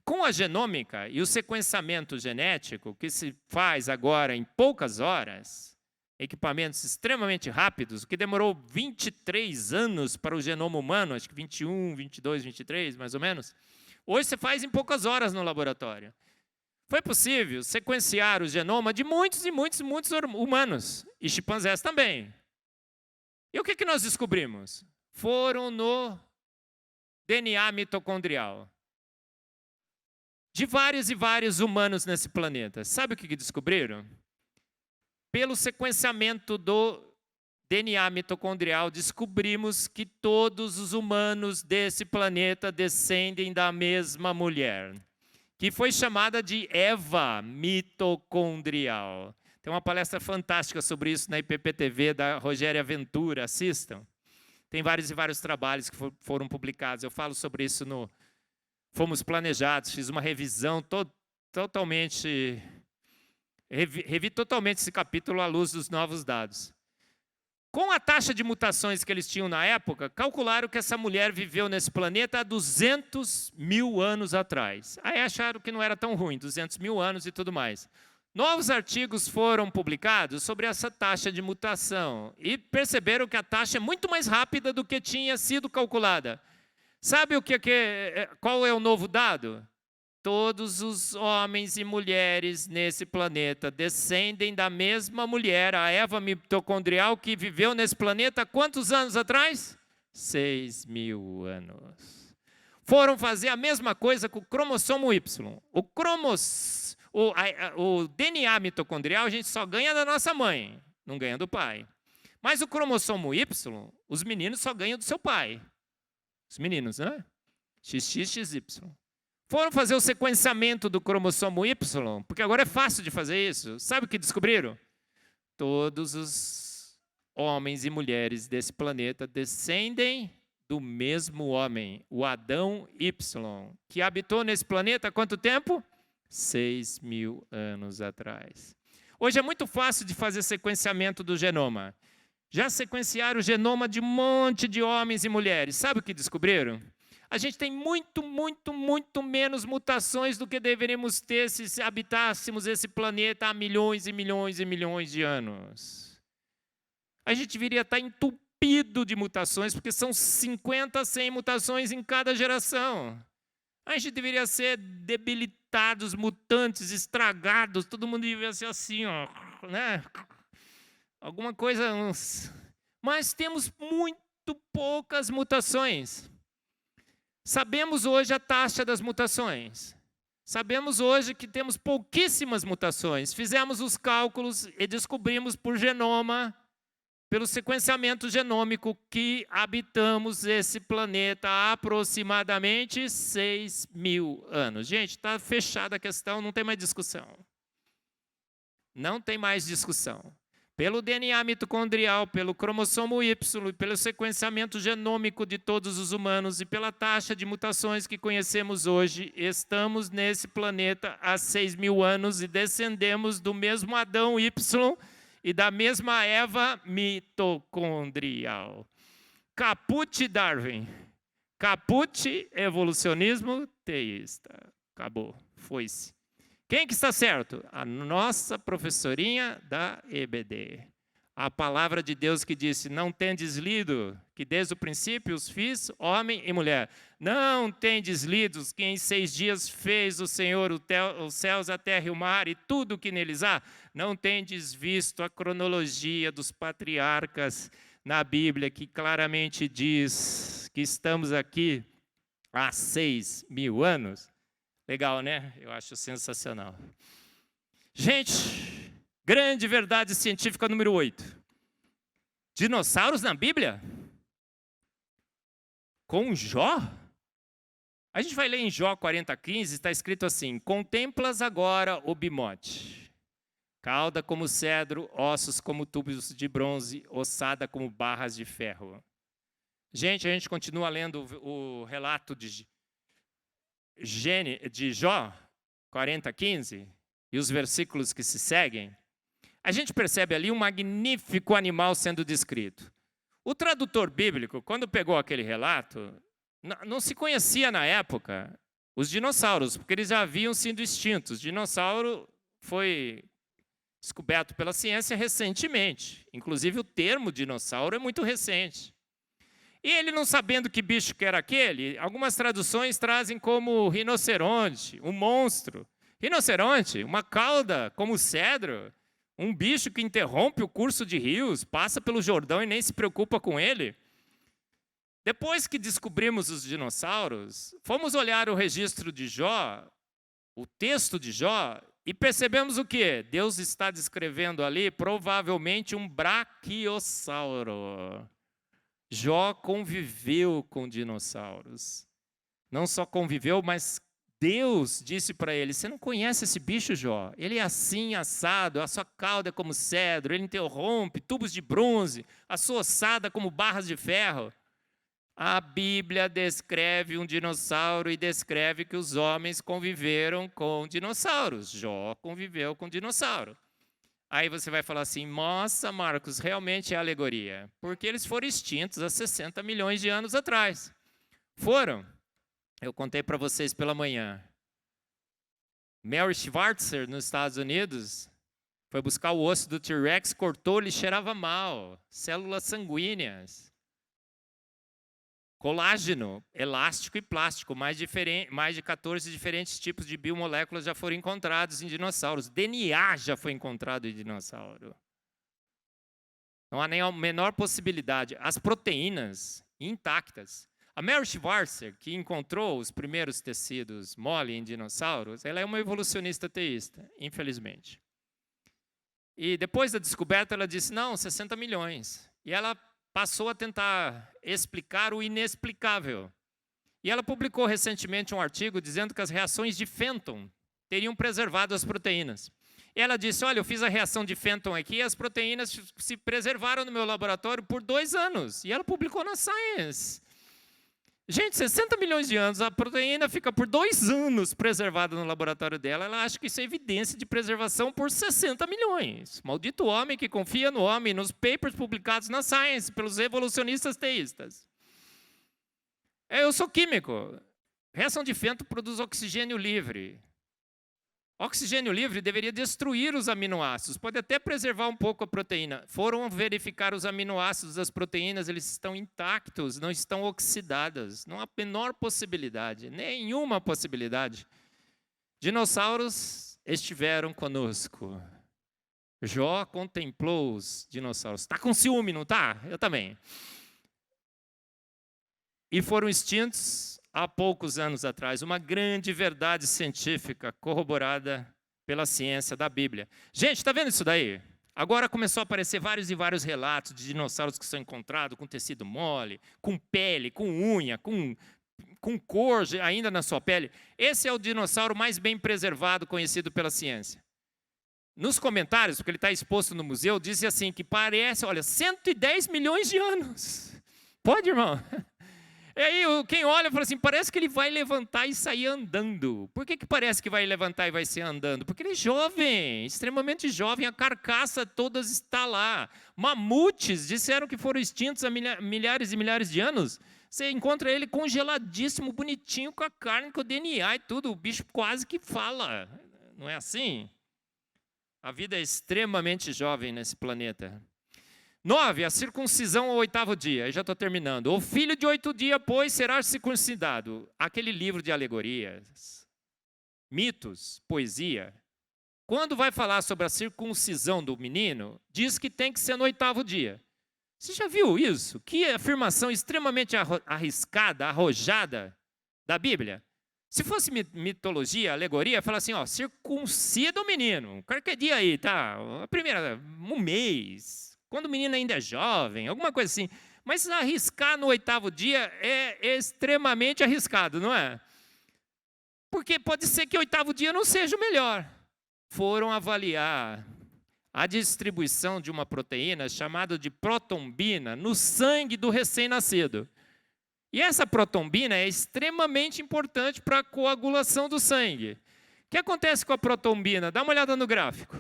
Com a genômica e o sequenciamento genético, que se faz agora em poucas horas, equipamentos extremamente rápidos, o que demorou 23 anos para o genoma humano, acho que 21, 22, 23, mais ou menos, hoje você faz em poucas horas no laboratório. Foi possível sequenciar o genoma de muitos e muitos humanos, e chimpanzés também. E o que nós descobrimos? Foram no DNA mitocondrial de vários e vários humanos nesse planeta. Sabe o que descobriram? Pelo sequenciamento do DNA mitocondrial, descobrimos que todos os humanos desse planeta descendem da mesma mulher, que foi chamada de Eva mitocondrial. Tem uma palestra fantástica sobre isso na IPPTV da Rogéria Ventura, assistam. Tem vários e vários trabalhos que foram publicados. Eu falo sobre isso no Fomos Planejados, fiz uma revisão totalmente... Revi totalmente esse capítulo à luz dos novos dados. Com a taxa de mutações que eles tinham na época, calcularam que essa mulher viveu nesse planeta há 200 mil anos atrás. Aí acharam que não era tão ruim, 200 mil anos e tudo mais. Novos artigos foram publicados sobre essa taxa de mutação e perceberam que a taxa é muito mais rápida do que tinha sido calculada. Sabe qual é o novo dado? Todos os homens e mulheres nesse planeta descendem da mesma mulher, a Eva mitocondrial, que viveu nesse planeta há quantos anos atrás? 6 mil anos. Foram fazer a mesma coisa com o cromossomo Y. O DNA mitocondrial a gente só ganha da nossa mãe, não ganha do pai. Mas o cromossomo Y, os meninos só ganham do seu pai. Os meninos, né? XXXY. Foram fazer o sequenciamento do cromossomo Y, porque agora é fácil de fazer isso. Sabe o que descobriram? Todos os homens e mulheres desse planeta descendem do mesmo homem, o Adão Y, que habitou nesse planeta há quanto tempo? 6 mil anos atrás. Hoje é muito fácil de fazer sequenciamento do genoma. Já sequenciaram o genoma de um monte de homens e mulheres. Sabe o que descobriram? A gente tem muito menos mutações do que deveríamos ter se habitássemos esse planeta há milhões e milhões e milhões de anos. A gente deveria estar entupido de mutações, porque são 50 a 100 mutações em cada geração. A gente deveria ser debilitados, mutantes, estragados, todo mundo deveria ser assim, ó, né? Alguma coisa... Mas temos muito poucas mutações. Sabemos hoje a taxa das mutações. Sabemos hoje que temos pouquíssimas mutações. Fizemos os cálculos e descobrimos por genoma, pelo sequenciamento genômico, que habitamos esse planeta há aproximadamente 6 mil anos. Gente, está fechada a questão, não tem mais discussão. Não tem mais discussão. Pelo DNA mitocondrial, pelo cromossomo Y, pelo sequenciamento genômico de todos os humanos e pela taxa de mutações que conhecemos hoje, estamos nesse planeta há 6 mil anos e descendemos do mesmo Adão Y e da mesma Eva mitocondrial. Caput Darwin. Caput evolucionismo teísta. Acabou, foi-se. Quem que está certo? A nossa professorinha da EBD. A palavra de Deus que disse, não tendes lido, que desde o princípio os fiz homem e mulher. Não tendes lido que em 6 dias fez o Senhor os céus, a terra e o mar e tudo o que neles há. Não tendes visto a cronologia dos patriarcas na Bíblia, que claramente diz que estamos aqui há 6 mil anos. Legal, né? Eu acho sensacional. Gente, grande verdade científica número 8. Dinossauros na Bíblia? Com Jó? A gente vai ler em Jó 40:15, está escrito assim, contemplas agora o bimote, cauda como cedro, ossos como tubos de bronze, ossada como barras de ferro. Gente, a gente continua lendo o relato de Jó, 40:15, e os versículos que se seguem. A gente percebe ali um magnífico animal sendo descrito. O tradutor bíblico, quando pegou aquele relato, não se conhecia na época os dinossauros, porque eles já haviam sido extintos. Dinossauro foi descoberto pela ciência recentemente. Inclusive, o termo dinossauro é muito recente. E ele, não sabendo que bicho que era aquele, algumas traduções trazem como rinoceronte, um monstro. Rinoceronte, uma cauda como cedro, um bicho que interrompe o curso de rios, passa pelo Jordão e nem se preocupa com ele. Depois que descobrimos os dinossauros, fomos olhar o registro de Jó, o texto de Jó, e percebemos o quê? Deus está descrevendo ali provavelmente um braquiossauro. Jó conviveu com dinossauros. Não só conviveu, mas Deus disse para ele: você não conhece esse bicho, Jó? Ele é assim, assado, a sua cauda é como cedro, ele interrompe tubos de bronze, a sua ossada como barras de ferro. A Bíblia descreve um dinossauro e descreve que os homens conviveram com dinossauros. Jó conviveu com dinossauro. Aí você vai falar assim: nossa, Marcos, realmente é alegoria. Porque eles foram extintos há 60 milhões de anos atrás. Foram. Eu contei para vocês pela manhã. Mary Schweitzer, nos Estados Unidos, foi buscar o osso do T-Rex, cortou, ele cheirava mal. Células sanguíneas. Colágeno, elástico e plástico, mais de 14 diferentes tipos de biomoléculas já foram encontrados em dinossauros. DNA já foi encontrado em dinossauro. Não há nem a menor possibilidade. As proteínas intactas. A Mary Schweitzer, que encontrou os primeiros tecidos mole em dinossauros, ela é uma evolucionista teísta, infelizmente. E depois da descoberta, ela disse: não, 60 milhões. E ela passou a tentar explicar o inexplicável. E ela publicou recentemente um artigo dizendo que as reações de Fenton teriam preservado as proteínas. E ela disse: olha, eu fiz a reação de Fenton aqui e as proteínas se preservaram no meu laboratório por 2 anos. E ela publicou na Science. Gente, 60 milhões de anos, a proteína fica por 2 anos preservada no laboratório dela. Ela acha que isso é evidência de preservação por 60 milhões. Maldito homem que confia no homem, nos papers publicados na Science pelos evolucionistas teístas. Eu sou químico. Reação de Fenton produz oxigênio livre. Oxigênio livre deveria destruir os aminoácidos, pode até preservar um pouco a proteína. Foram verificar os aminoácidos das proteínas, eles estão intactos, não estão oxidados. Não há a menor possibilidade, nenhuma possibilidade. Dinossauros estiveram conosco. Jó contemplou os dinossauros. Está com ciúme, não está? Eu também. E foram extintos há poucos anos atrás, uma grande verdade científica corroborada pela ciência da Bíblia. Gente, está vendo isso daí? Agora começou a aparecer vários e vários relatos de dinossauros que são encontrados com tecido mole, com pele, com unha, com cor ainda na sua pele. Esse é o dinossauro mais bem preservado conhecido pela ciência. Nos comentários, porque ele está exposto no museu, diz assim que parece, olha, 110 milhões de anos. Pode, irmão? E aí quem olha fala assim: parece que ele vai levantar e sair andando. Por que parece que vai levantar e vai sair andando? Porque ele é jovem, extremamente jovem, a carcaça toda está lá. Mamutes disseram que foram extintos há milhares e milhares de anos. Você encontra ele congeladíssimo, bonitinho, com a carne, com o DNA e tudo. O bicho quase que fala. Não é assim? A vida é extremamente jovem nesse planeta. 9, a circuncisão ao 8º dia. Eu já estou terminando. O filho de 8 dias, pois, será circuncidado. Aquele livro de alegorias, mitos, poesia. Quando vai falar sobre a circuncisão do menino, diz que tem que ser no 8º dia. Você já viu isso? Que afirmação extremamente arriscada, arrojada da Bíblia. Se fosse mitologia, alegoria, fala assim: ó, circuncida o menino. Qualquer dia aí, tá? A primeira, um mês. Quando o menino ainda é jovem, alguma coisa assim. Mas arriscar no 8º dia é extremamente arriscado, não é? Porque pode ser que o 8º dia não seja o melhor. Foram avaliar a distribuição de uma proteína chamada de protombina no sangue do recém-nascido. E essa protombina é extremamente importante para a coagulação do sangue. O que acontece com a protombina? Dá uma olhada no gráfico.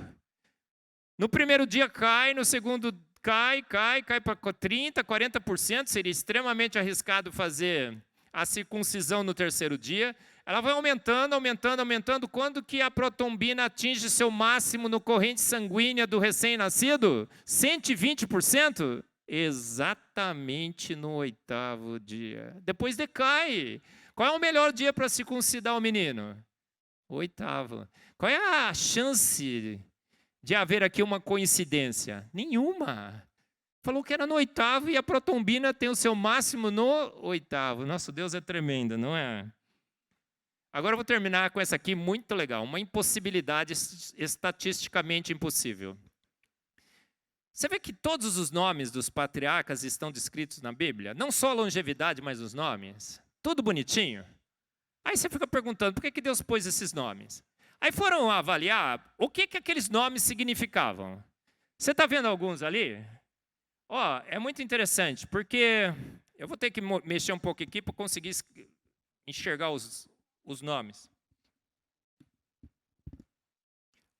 No primeiro dia cai, no segundo cai para 30%, 40%. Seria extremamente arriscado fazer a circuncisão no terceiro dia. Ela vai aumentando, aumentando, aumentando. Quando que a protombina atinge seu máximo no corrente sanguínea do recém-nascido? 120%? Exatamente no 8º dia. Depois decai. Qual é o melhor dia para circuncidar o menino? 8º. Qual é a chance de haver aqui uma coincidência? Nenhuma. Falou que era no 8º e a protombina tem o seu máximo no 8º. Nosso Deus é tremendo, não é? Agora eu vou terminar com essa aqui muito legal. Uma impossibilidade estatisticamente impossível. Você vê que todos os nomes dos patriarcas estão descritos na Bíblia? Não só a longevidade, mas os nomes. Tudo bonitinho. Aí você fica perguntando, por que Deus pôs esses nomes? Aí foram avaliar o que aqueles nomes significavam. Você está vendo alguns ali? Ó, é muito interessante, porque eu vou ter que mexer um pouco aqui para conseguir enxergar os nomes.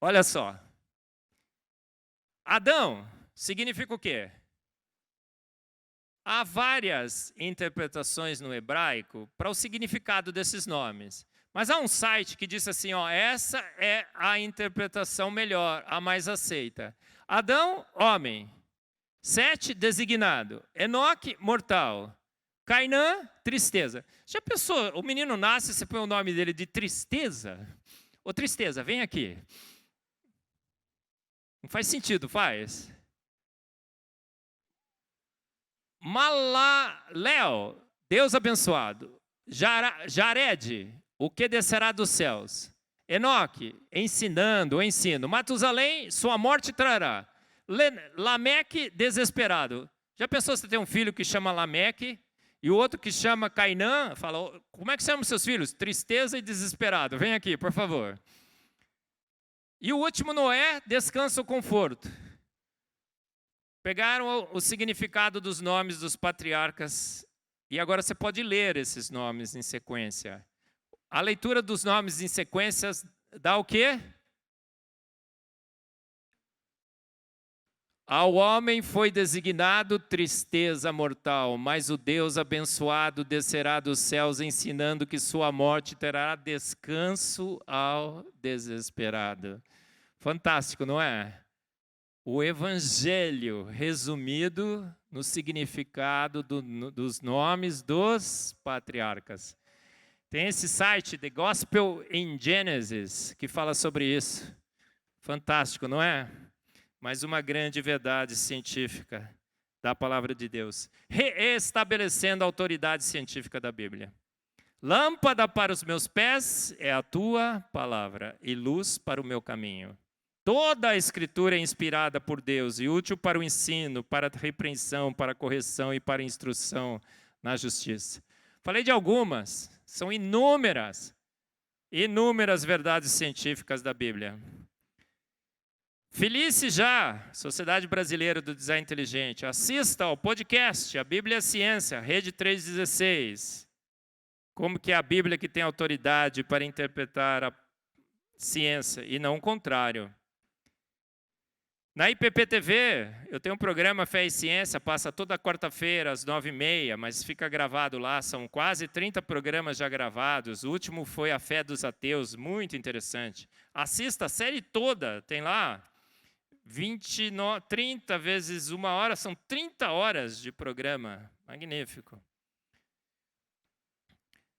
Olha só. Adão significa o quê? Há várias interpretações no hebraico para o significado desses nomes. Mas há um site que diz assim, ó, essa é a interpretação melhor, a mais aceita. Adão, homem. Sete, designado. Enoque, mortal. Cainã, tristeza. Já pensou, o menino nasce, você põe o nome dele de Tristeza? Ô, Tristeza, vem aqui. Não faz sentido, faz? Malalel, Deus abençoado. Jared, o que descerá dos céus. Enoque, ensinando, o ensino. Matusalém, sua morte trará. Lameque, desesperado. Já pensou se tem um filho que chama Lameque e o outro que chama Cainã? Fala, como é que chamam seus filhos? Tristeza e desesperado. Vem aqui, por favor. E o último, Noé, descanso, conforto. Pegaram o significado dos nomes dos patriarcas e agora você pode ler esses nomes em sequência. A leitura dos nomes em sequência dá o quê? Ao homem foi designado tristeza mortal, mas o Deus abençoado descerá dos céus, ensinando que sua morte terá descanso ao desesperado. Fantástico, não é? O Evangelho resumido no significado dos nomes dos patriarcas. Tem esse site, The Gospel in Genesis, que fala sobre isso. Fantástico, não é? Mais uma grande verdade científica da palavra de Deus. Reestabelecendo a autoridade científica da Bíblia. Lâmpada para os meus pés é a tua palavra e luz para o meu caminho. Toda a Escritura é inspirada por Deus e útil para o ensino, para a repreensão, para a correção e para a instrução na justiça. Falei de algumas, são inúmeras verdades científicas da Bíblia. Felice já, Sociedade Brasileira do Design Inteligente. Assista ao podcast, A Bíblia é Ciência, Rede 316. Como que é a Bíblia que tem autoridade para interpretar a ciência e não o contrário. Na IPP-TV, eu tenho um programa Fé e Ciência, passa toda quarta-feira às 9h30, mas fica gravado lá, são quase 30 programas já gravados. O último foi A Fé dos Ateus, muito interessante. Assista a série toda, tem lá 30 vezes 1 hora, são 30 horas de programa, magnífico.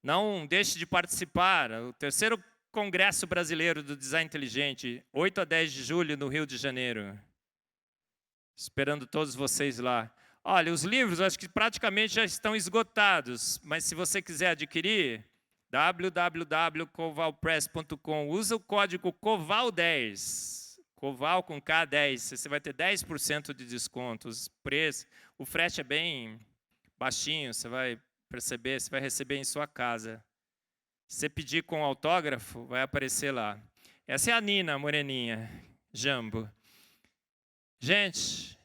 Não deixe de participar, o 3º Congresso Brasileiro do Design Inteligente, 8 a 10 de julho, no Rio de Janeiro. Esperando todos vocês lá. Olha, os livros acho que praticamente já estão esgotados, mas se você quiser adquirir, www.covalpress.com, usa o código COVAL10, COVAL com K10, você vai ter 10% de desconto. O frete é bem baixinho, você vai perceber, você vai receber em sua casa. Se você pedir com autógrafo, vai aparecer lá. Essa é a Nina, a moreninha, Jambo. Gente,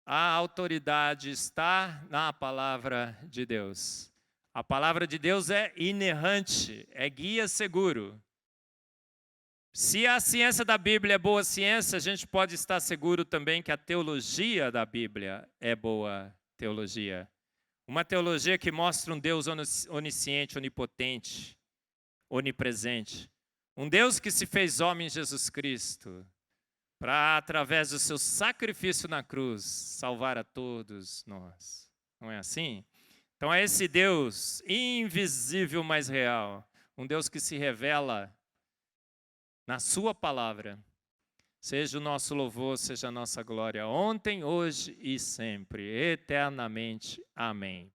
a autoridade está na palavra de Deus. A palavra de Deus é inerrante, é guia seguro. Se a ciência da Bíblia é boa ciência, a gente pode estar seguro também que a teologia da Bíblia é boa teologia. Uma teologia que mostra um Deus onisciente, onipotente, onipresente. Um Deus que se fez homem em Jesus Cristo, para, através do seu sacrifício na cruz, salvar a todos nós. Não é assim? Então é esse Deus invisível, mas real. Um Deus que se revela na sua palavra. Seja o nosso louvor, seja a nossa glória, ontem, hoje e sempre, eternamente. Amém.